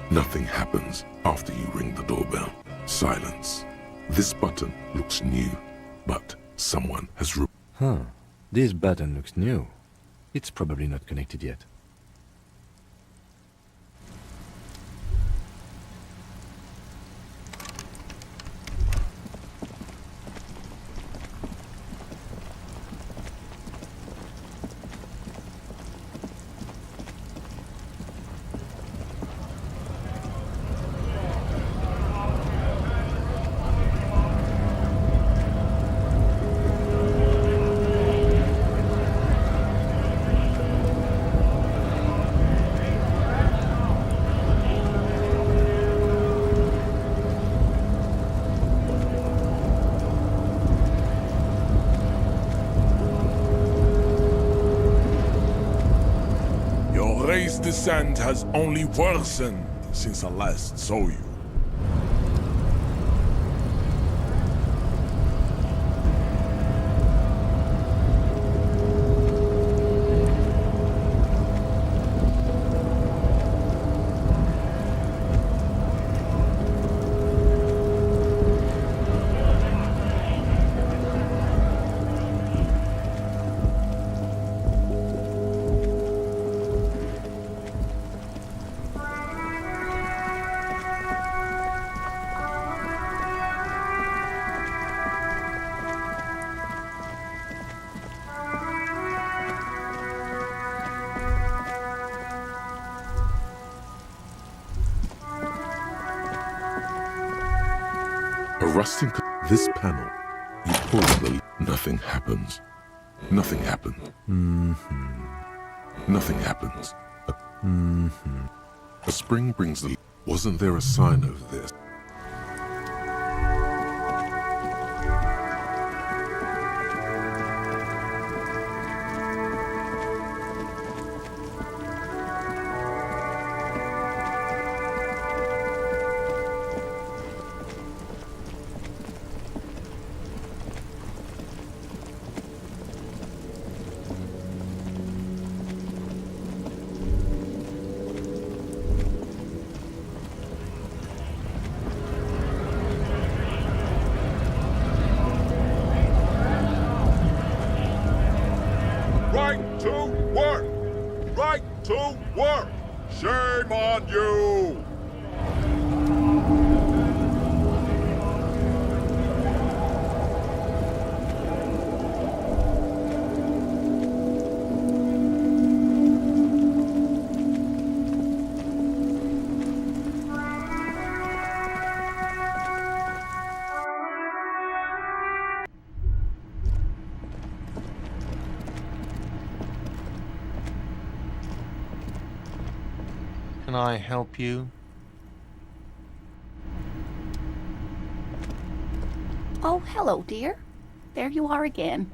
Nothing happens after you ring the doorbell. Silence. This button looks new, but someone has This button looks new. It's probably not connected yet. Ray's descent has only worsened since I last saw you. A rusting... This panel. You pull the... Nothing happens. Nothing happened. Nothing happens. A spring brings the... Wasn't there a sign over there? Right to work! Right to work! Shame on you! Can I help you? Oh, hello, dear. There you are again.